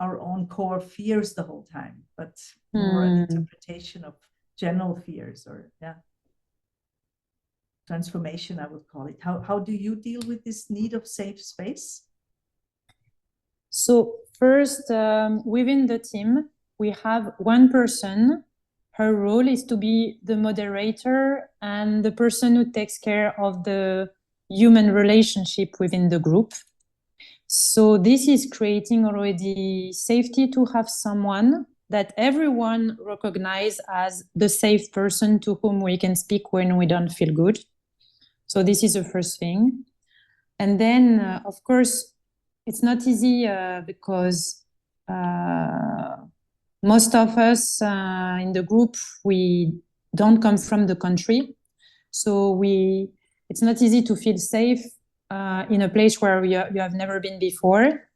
own core fears the whole time, but more an interpretation of general fears, or transformation, I would call it. How do you deal with this need of safe space? So first, within the team, we have one person. Her role is to be the moderator and the person who takes care of the human relationship within the group. So this is creating already safety to have someone that everyone recognizes as the safe person to whom we can speak when we don't feel good. So this is the first thing. And then, of course, it's not easy because most of us in the group, we don't come from the country. So it's not easy to feel safe in a place where you have never been before.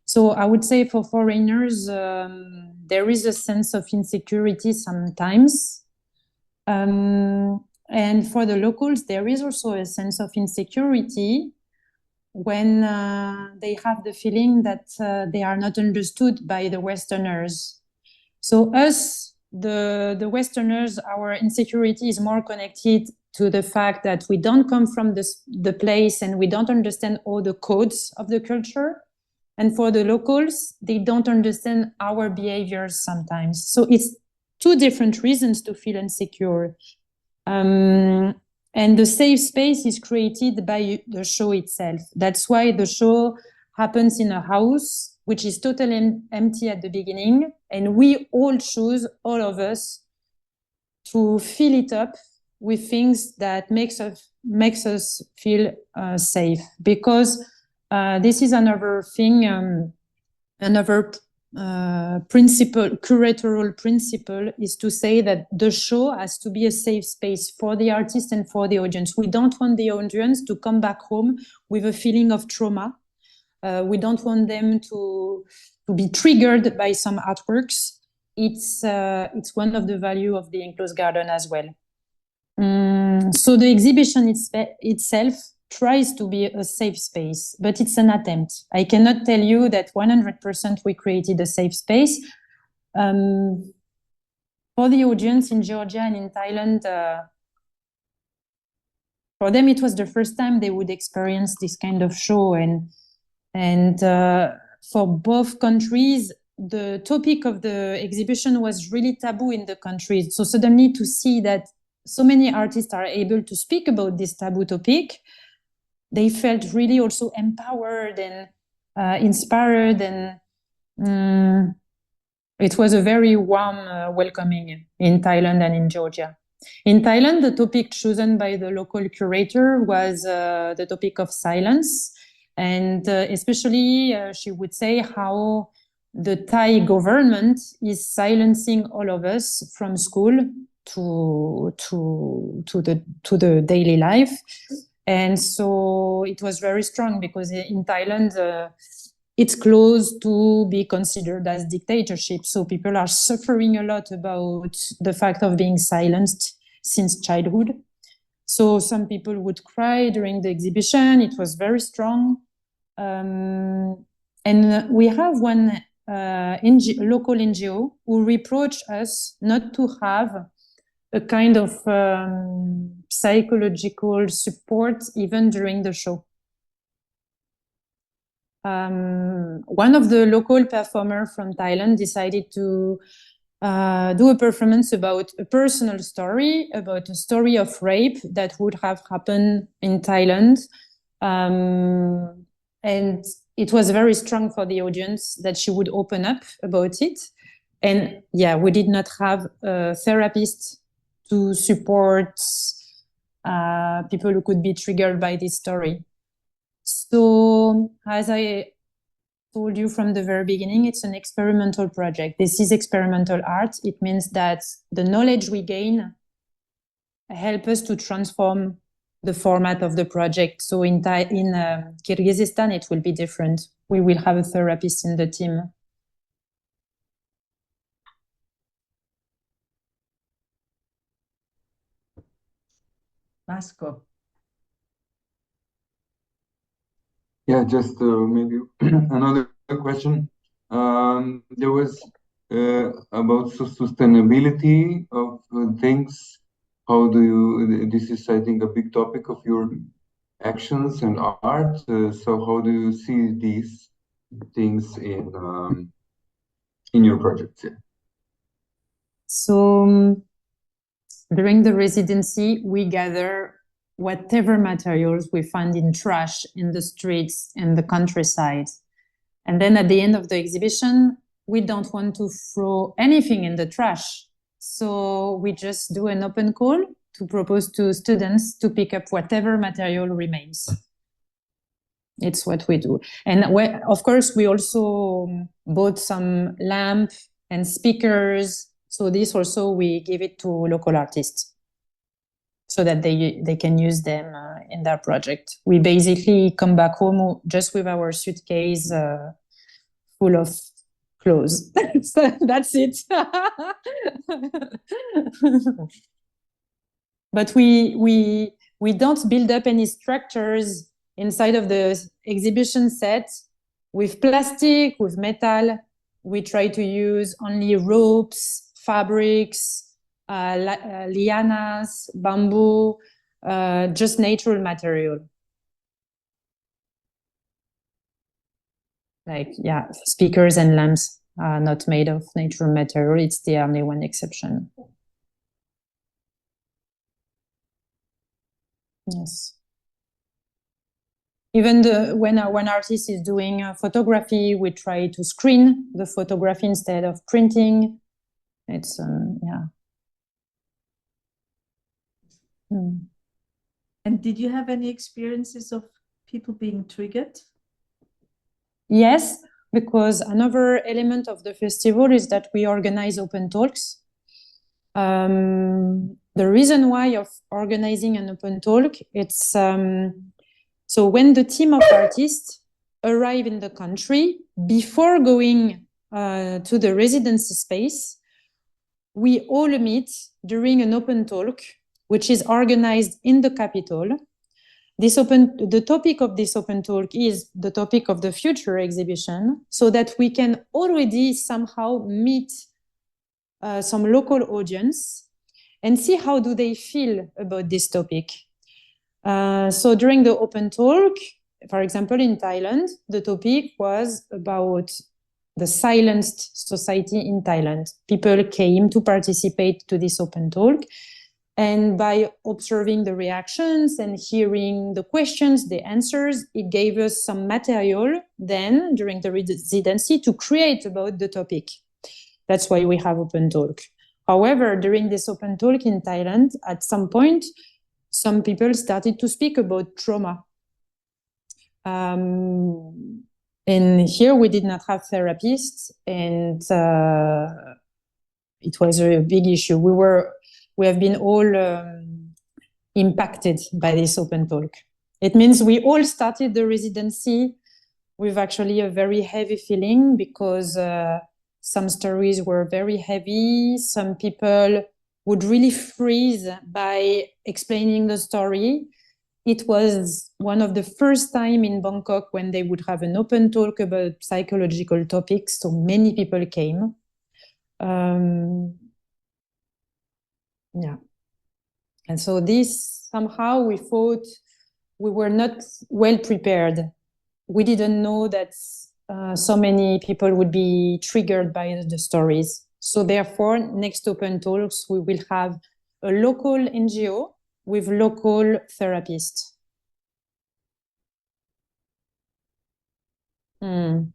So I would say for foreigners, there is a sense of insecurity sometimes. And for the locals, there is also a sense of insecurity when they have the feeling that they are not understood by the Westerners. So us, the Westerners, our insecurity is more connected to the fact that we don't come from the place, and we don't understand all the codes of the culture. And for the locals, they don't understand our behaviors sometimes. So it's two different reasons to feel insecure. And the safe space is created by the show itself. That's why the show happens in a house, which is totally empty at the beginning. And we all choose, all of us, to fill it up with things that makes us feel safe. Because this is another thing, another curatorial principle is to say that the show has to be a safe space for the artist and for the audience. We don't want the audience to come back home with a feeling of trauma. We don't want them to be triggered by some artworks. It's one of the value of the enclosed garden as well. So the exhibition itself tries to be a safe space, but it's an attempt. I cannot tell you that 100% we created a safe space. For the audience in Georgia and in Thailand, for them it was the first time they would experience this kind of show, and for both countries, the topic of the exhibition was really taboo in the countries. So suddenly to see that so many artists are able to speak about this taboo topic, they felt really also empowered and inspired, and it was a very warm welcoming in Thailand and in Georgia. In Thailand, the topic chosen by the local curator was the topic of silence, and especially she would say how the Thai government is silencing all of us from school to the daily life. And so it was very strong because in Thailand, it's close to be considered as dictatorship. So people are suffering a lot about the fact of being silenced since childhood. So some people would cry during the exhibition. It was very strong. And we have one local NGO who reproached us not to have a kind of psychological support even during the show. One of the local performers from Thailand decided to do a performance about a personal story, about a story of rape that would have happened in Thailand. And it was very strong for the audience that she would open up about it. And yeah, we did not have a therapist to support people who could be triggered by this story. So as I told you from the very beginning, it's an experimental project. This is experimental art. It means that the knowledge we gain help us to transform the format of the project. So in Kyrgyzstan, it will be different. We will have a therapist in the team. Vasco. Yeah, just maybe another question. There was about sustainability of things. How do you, this is, I think, a big topic of your actions and art. So how do you see these things in your projects? Yeah. So during the residency, we gather whatever materials we find in trash in the streets, in the countryside. And then at the end of the exhibition, we don't want to throw anything in the trash. So we just do an open call to propose to students to pick up whatever material remains. It's what we do. And of course, we also bought some lamp and speakers. So this also, we give it to local artists so that they can use them in their project. We basically come back home just with our suitcase full of clothes. So that's it. But we don't build up any structures inside of the exhibition set with plastic, with metal. We try to use only ropes, fabrics, lianas, bamboo, just natural material. Like, yeah, speakers and lamps are not made of natural material. It's the only one exception. Yes. Even when one artist is doing photography, we try to screen the photography instead of printing. It's, yeah. And did you have any experiences of people being triggered? Yes, because another element of the festival is that we organize open talks. The reason why of organizing an open talk, it's so when the team of artists arrive in the country, before going to the residency space, we all meet during an open talk, which is organized in the capital. The topic of this open talk is the topic of the future exhibition, so that we can already somehow meet some local audience and see how do they feel about this topic. So during the open talk, for example, in Thailand, the topic was about the silenced society in Thailand. People came to participate to this open talk. And by observing the reactions and hearing the questions, the answers, it gave us some material then during the residency to create about the topic. That's why we have open talk. However, during this open talk in Thailand, at some point, some people started to speak about trauma. And here we did not have therapists, and it was a big issue. We have been all impacted by this open talk. It means we all started the residency with actually a very heavy feeling, because some stories were very heavy. Some people would really freeze by explaining the story. It was one of the first time in Bangkok when they would have an open talk about psychological topics, so many people came. Yeah. And so this, somehow we thought we were not well prepared. We didn't know that so many people would be triggered by the stories. So therefore, next open talks, we will have a local NGO with local therapists. I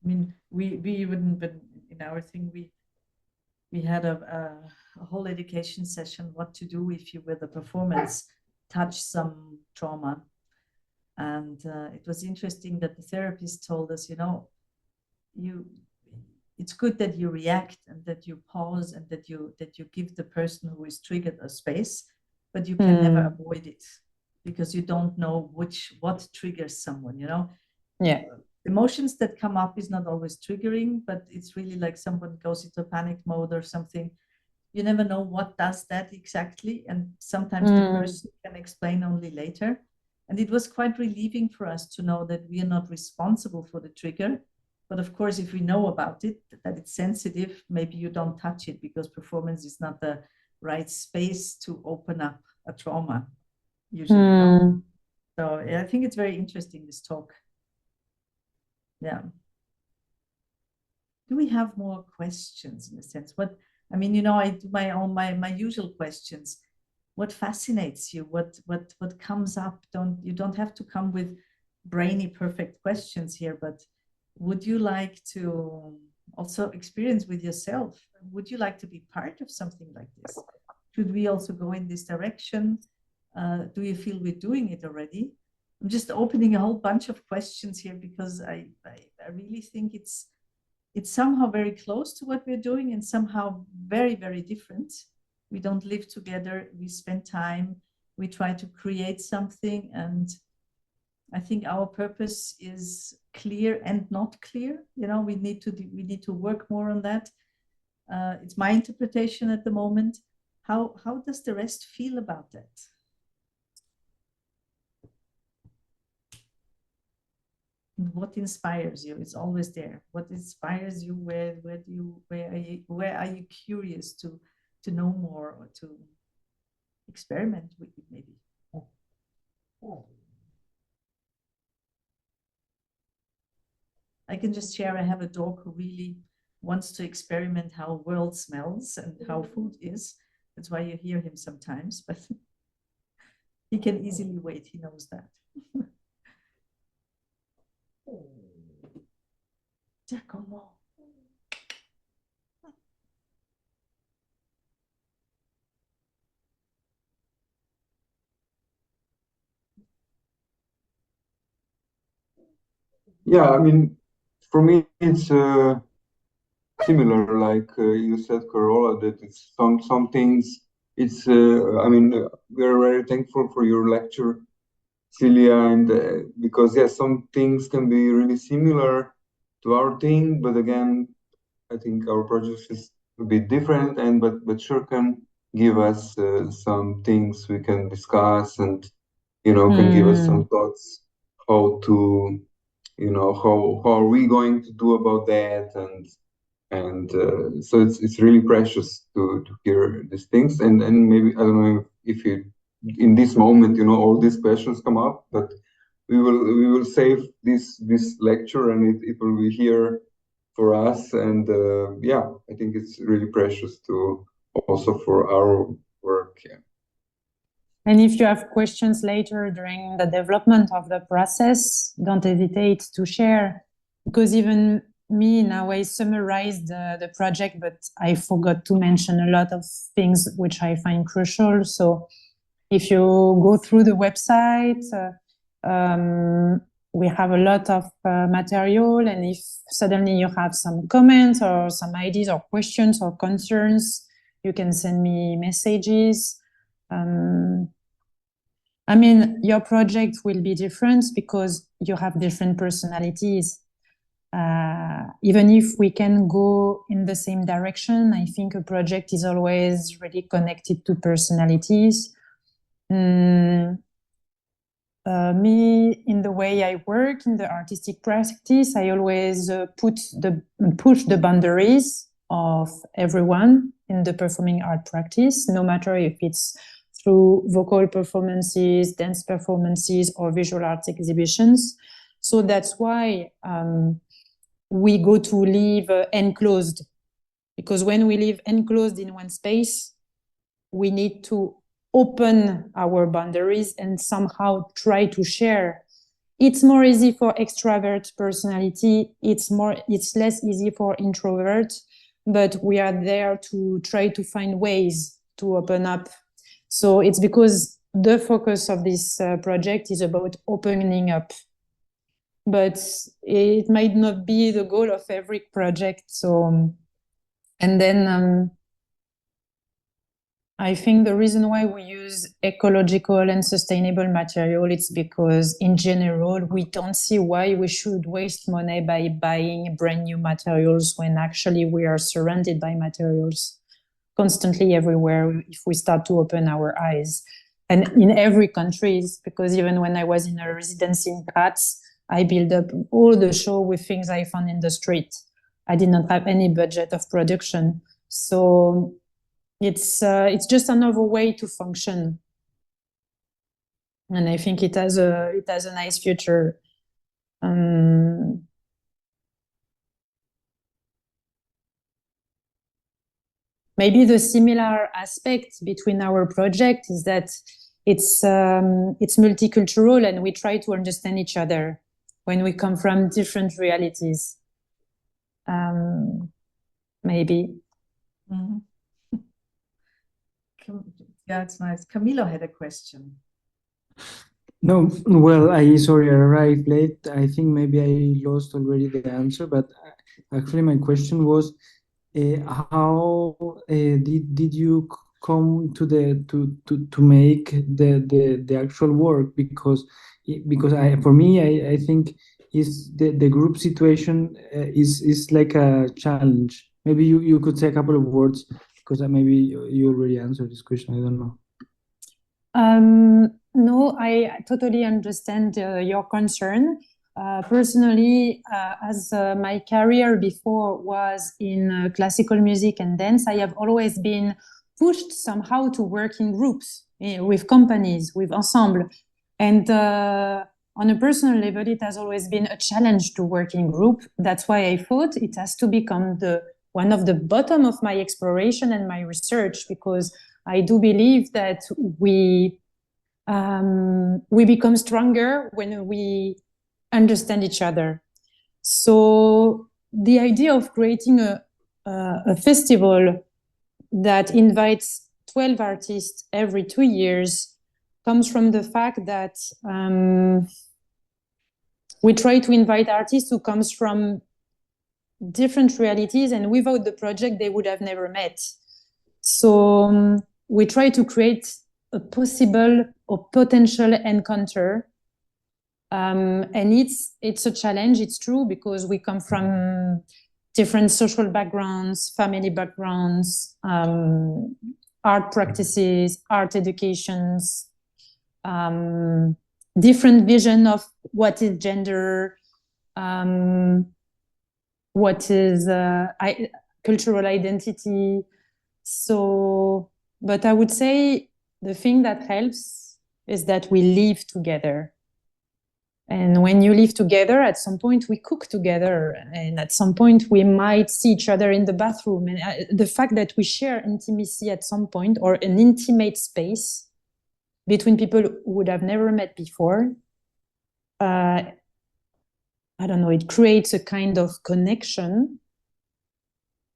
mean, we even, but in our thing, we had a whole education session, what to do if you, with a performance, touch some trauma. And it was interesting that the therapist told us, it's good that you react and that you pause and that you give the person who is triggered a space, but you can never avoid it, because you don't know what triggers someone, Yeah. Emotions that come up is not always triggering, but it's really like someone goes into panic mode or something. You never know what does that exactly, and sometimes the person can explain only later. And it was quite relieving for us to know that we are not responsible for the trigger. But of course, if we know about it, that it's sensitive, maybe you don't touch it, because performance is not the right space to open up a trauma, usually. So I think it's very interesting, this talk. Yeah. Do we have more questions in a sense? I do my usual questions. What fascinates you? What comes up? You don't have to come with brainy perfect questions here, but would you like to also experience with yourself? Would you like to be part of something like this? Should we also go in this direction? Do you feel we're doing it already? I'm just opening a whole bunch of questions here, because I really think it's somehow very close to what we're doing, and somehow very, very different. We don't live together. We spend time. We try to create something. And I think our purpose is clear and not clear. We need to work more on that. It's my interpretation at the moment. How does the rest feel about that? What inspires you? It's always there. What inspires you? Where are you curious to know more, or to experiment with it, maybe? I can just share, I have a dog who really wants to experiment how world smells and how food is. That's why you hear him sometimes, but he can easily wait. He knows that. Giacomo. Yeah, I mean, for me, it's similar, like you said, Carola, that it's some things. It's I mean, we're very thankful for your lecture, Celia, and because yes, some things can be really similar to our thing, but again, I think our project is a bit different, and but sure can give us some things we can discuss, and can give us some thoughts how to how are we going to do about that, and so it's really precious to hear these things, and maybe I don't know if you in this moment all these questions come up, but we will save this lecture, and it will be here for us, and yeah, I think it's really precious to also for our work. Yeah. And if you have questions later during the development of the process, don't hesitate to share, because even me now I summarized the project, but I forgot to mention a lot of things which I find crucial. So if you go through the website, we have a lot of material, and if suddenly you have some comments or some ideas or questions or concerns, you can send me messages. I mean, your project will be different because you have different personalities. Even if we can go in the same direction, I think a project is always really connected to personalities. Me, in the way I work in the artistic practice, I always push the boundaries of everyone in the performing art practice, no matter if it's through vocal performances, dance performances, or visual arts exhibitions. So that's why we go to live enclosed, because when we live enclosed in one space, we need to open our boundaries and somehow try to share. It's more easy for extrovert personality. It's less easy for introvert, but we are there to try to find ways to open up. So it's because the focus of this project is about opening up, but it might not be the goal of every project. So, and then I think the reason why we use ecological and sustainable material, it's because in general, we don't see why we should waste money by buying brand new materials when actually we are surrounded by materials constantly everywhere if we start to open our eyes. And in every country, because even when I was in a residency in Graz, I built up all the show with things I found in the street. I did not have any budget of production. So it's just another way to function, and I think it has a nice future. Maybe the similar aspect between our project is that it's multicultural, and we try to understand each other when we come from different realities. Maybe. Mm-hmm. Yeah, it's nice. Camilo had a question. No, well, I arrived late. I think maybe I lost already the answer, but actually my question was, how did you come to make the actual work? Because for me I think is the group situation is like a challenge. Maybe you could say a couple of words, because maybe you already answered this question. I don't know. No, I totally understand your concern. Personally, as my career before was in classical music and dance, I have always been pushed somehow to work in groups, with companies, with ensemble. And on a personal level, it has always been a challenge to work in group. That's why I thought it has to become one of the bottom of my exploration and my research, because I do believe that we become stronger when we understand each other. So the idea of creating a festival that invites 12 artists every 2 years comes from the fact that we try to invite artists who comes from different realities, and without the project, they would have never met. So we try to create a possible or potential encounter. And it's a challenge, it's true, because we come from different social backgrounds, family backgrounds, art practices, art educations, different vision of what is gender, what is cultural identity. So, but I would say the thing that helps is that we live together. And when you live together, at some point we cook together, and at some point we might see each other in the bathroom. And the fact that we share intimacy at some point, or an intimate space between people who would have never met before, I don't know, it creates a kind of connection.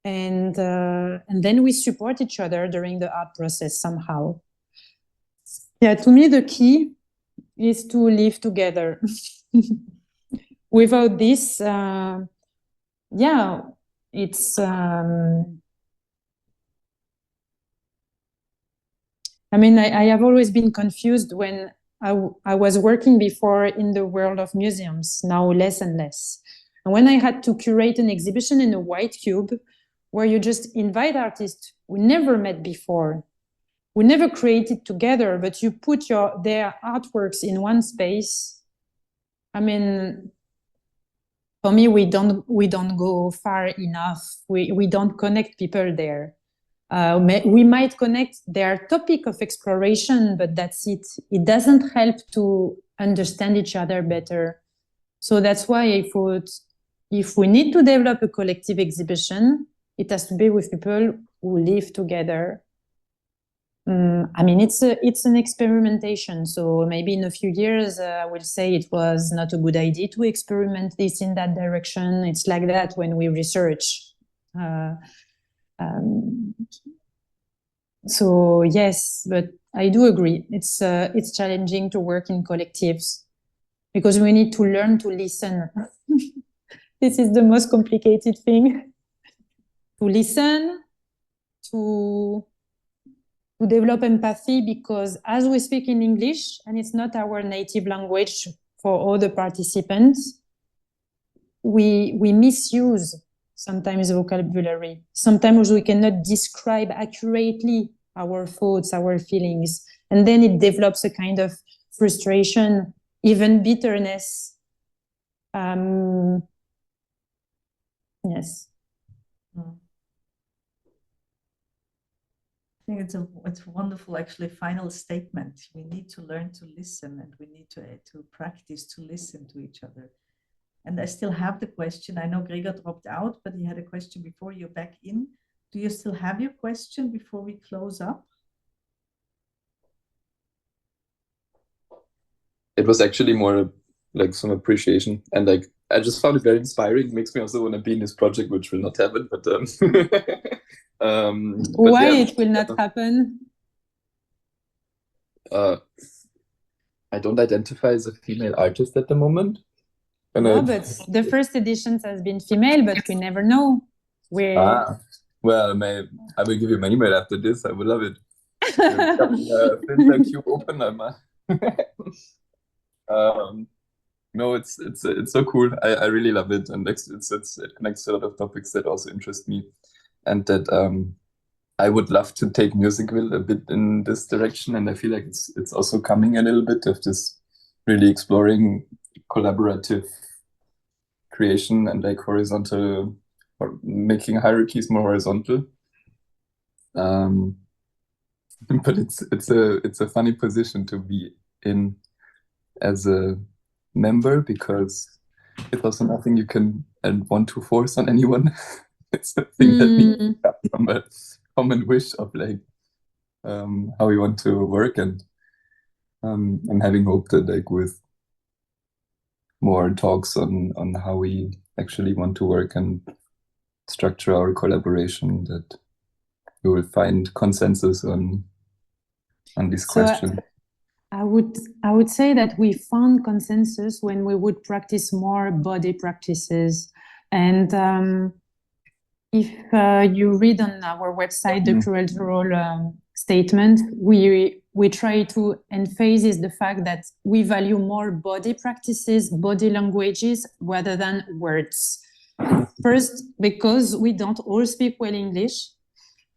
And then we support each other during the art process somehow. Yeah, to me, the key is to live together. Without this, yeah, it's, I mean, I have always been confused when I was working before in the world of museums, now less and less. And when I had to curate an exhibition in a white cube, where you just invite artists we never met before, we never created together, but you put their artworks in one space. I mean, for me, we don't go far enough. We don't connect people there. We might connect their topic of exploration, but that's it. It doesn't help to understand each other better. So that's why I thought, if we need to develop a collective exhibition, it has to be with people who live together. I mean, it's an experimentation. So maybe in a few years, I will say it was not a good idea to experiment this in that direction. It's like that when we research. So yes, but I do agree. It's challenging to work in collectives because we need to learn to listen. This is the most complicated thing. To listen, to develop empathy, because as we speak in English, and it's not our native language for all the participants, we misuse sometimes vocabulary. Sometimes we cannot describe accurately our thoughts, our feelings, and then it develops a kind of frustration, even bitterness. Yes. I think it's a wonderful, actually, final statement. We need to learn to listen, and we need to practice to listen to each other. And I still have the question. I know Gregor dropped out, but he had a question before. You're back in. Do you still have your question before we close up? It was actually more like some appreciation, and like I just found it very inspiring. It makes me also want to be in this project, which will not happen, but why yeah, it will not happen? I don't identify as a female artist at the moment. And No, but the first editions has been female, but we never know. well, I will give you my email after this. I will love it. Filter Cube open. No, it's so cool. I really love it, and it connects a lot of topics that also interest me, and that I would love to take Musicville a bit in this direction. And I feel like it's also coming a little bit of this really exploring collaborative creation and like horizontal, or making hierarchies more horizontal. But it's a funny position to be in as a member, because it's also nothing you can and want to force on anyone. It's a thing that needs to come from a common wish of like how we want to work, and I'm having hope that like with more talks on how we actually want to work and structure our collaboration, that we will find consensus on this question. I would say that we found consensus when we would practice more body practices And if you read on our website the cultural statement, we try to emphasize the fact that we value more body practices, body languages, rather than words. First, because we don't all speak well English.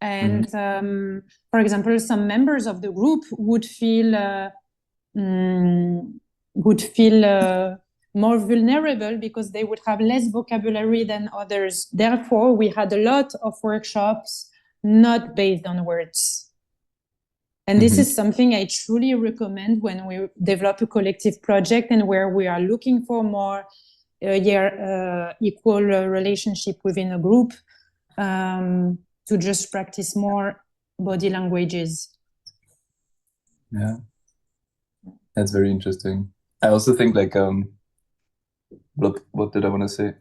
And for example, some members of the group would feel more vulnerable because they would have less vocabulary than others. Therefore, we had a lot of workshops not based on words. And this is something I truly recommend when we develop a collective project and where we are looking for more equal relationship within a group, to just practice more body languages. Yeah, that's very interesting. I also think like what did I want to say?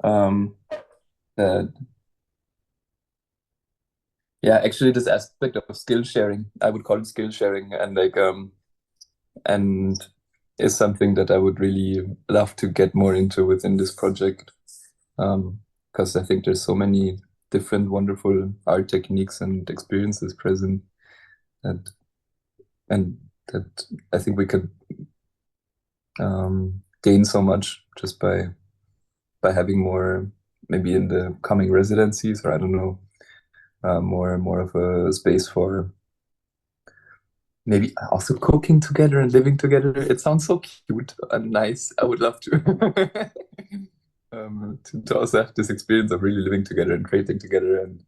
That yeah, actually this aspect of skill sharing, I would call it skill sharing, and like and is something that I would really love to get more into within this project. Because I think there's so many different wonderful art techniques and experiences present and that I think we could gain so much just by having more, maybe in the coming residencies, or I don't know, more of a space for maybe also cooking together and living together. It sounds so cute and nice. I would love to to also have this experience of really living together and creating together and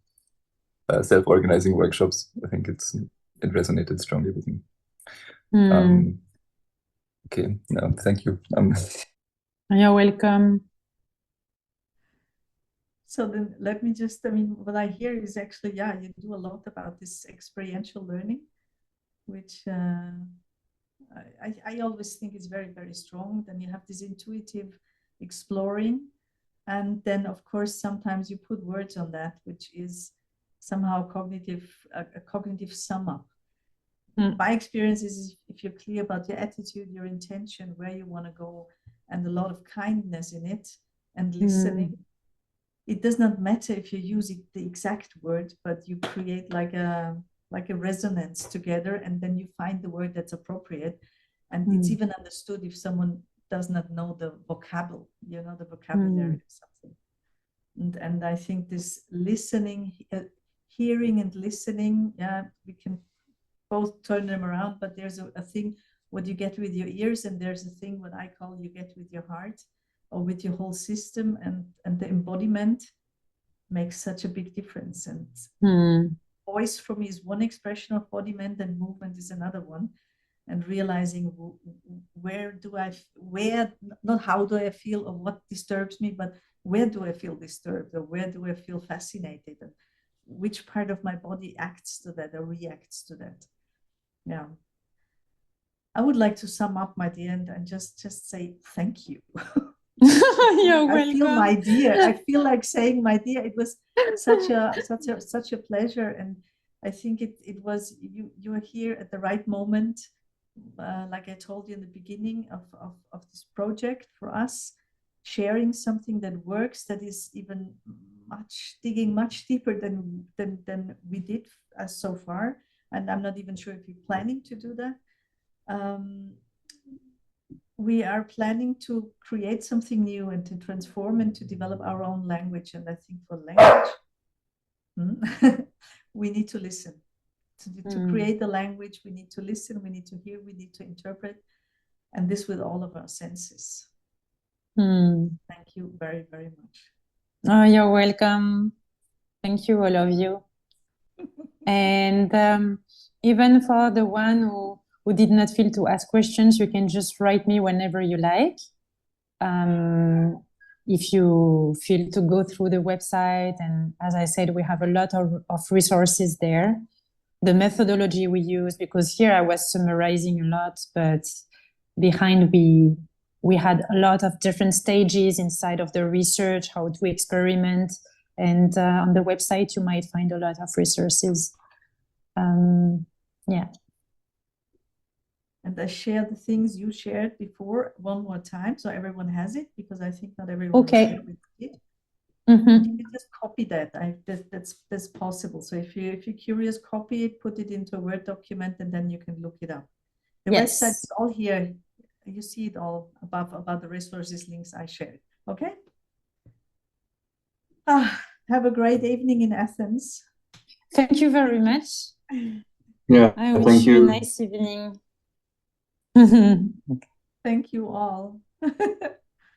self-organizing workshops. I think it resonated strongly with me. Okay, no, thank you. You're welcome. So then let me just, I mean, what I hear is actually, yeah, you do a lot about this experiential learning, which I always think is very, very strong. Then you have this intuitive exploring. And then, of course, sometimes you put words on that, which is somehow a cognitive sum up. My experience is if you're clear about your attitude, your intention, where you want to go, and a lot of kindness in it and listening, it does not matter if you use the exact word, but you create like a resonance together, and then you find the word that's appropriate. And it's even understood if someone does not know the vocabulary or something. And I think this listening, hearing and listening, yeah, we can both turn them around, but there's a thing what you get with your ears, and there's a thing what I call you get with your heart or with your whole system, and the embodiment makes such a big difference. And voice for me is one expression of embodiment, and movement is another one. And realizing not how do I feel or what disturbs me, but where do I feel disturbed, or where do I feel fascinated, and which part of my body acts to that or reacts to that. Yeah. I would like to sum up, my dear, and just say thank you. You're welcome. I feel my dear. I feel like saying my dear. It was such a pleasure, and I think it was you are here at the right moment. Like I told you in the beginning of this project, for us, sharing something that works, that is even digging much deeper than we did so far. And I'm not even sure if we're planning to do that. We are planning to create something new and to transform and to develop our own language. And I think for language, we need to listen. To create the language, we need to listen, we need to hear, we need to interpret, and this with all of our senses. Thank you very, very much. Oh, you're welcome. Thank you, all of you. And even for the one who did not feel to ask questions, you can just write me whenever you like. If you feel to go through the website, and as I said, we have a lot of resources there. The methodology we use, because here I was summarizing a lot, but behind we had a lot of different stages inside of the research, how to experiment, and on the website you might find a lot of resources. Yeah. And I share the things you shared before one more time, so everyone has it, because I think not everyone okay. shared it. Mhm. You just copy that. That's possible. So if you're curious, copy it, put it into a Word document, and then you can look it up. The website Yes. is all here. You see it all above about the resources links I shared. Okay. Have a great evening in Athens. Thank you very much. Yeah, I wish thank you a you. nice evening. Thank you all.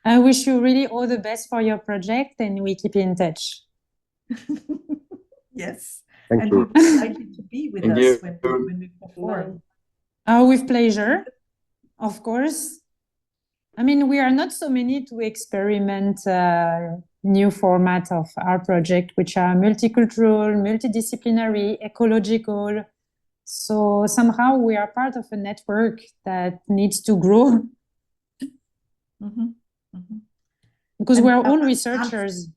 I wish you really all the best for your project, and we keep in touch. Yes. Thank And you. we would like you to be with Thank us you. when we perform. With pleasure, of course. I mean, we are not so many to experiment new format of our project, which are multicultural, multidisciplinary, ecological. So somehow we are part of a network that needs to grow Mhm, mhm. because And we're all researchers.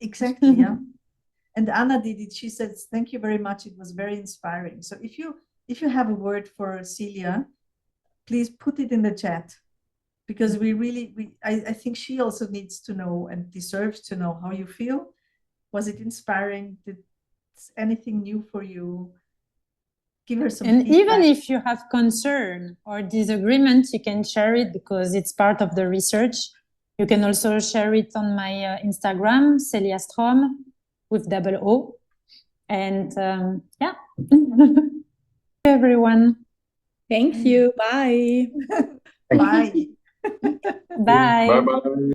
Exactly, yeah. And Anna did it. She says, "Thank you very much. It was very inspiring." So if you have a word for Celia, please put it in the chat, because I think she also needs to know and deserves to know how you feel. Was it inspiring? Did anything new for you? Give her some And even feedback. if you have concern or disagreement, you can share it because it's part of the research. You can also share it on my Instagram, Celia Stroom, with double O. And yeah, everyone. Thank you. Bye. Bye. Bye. Bye bye.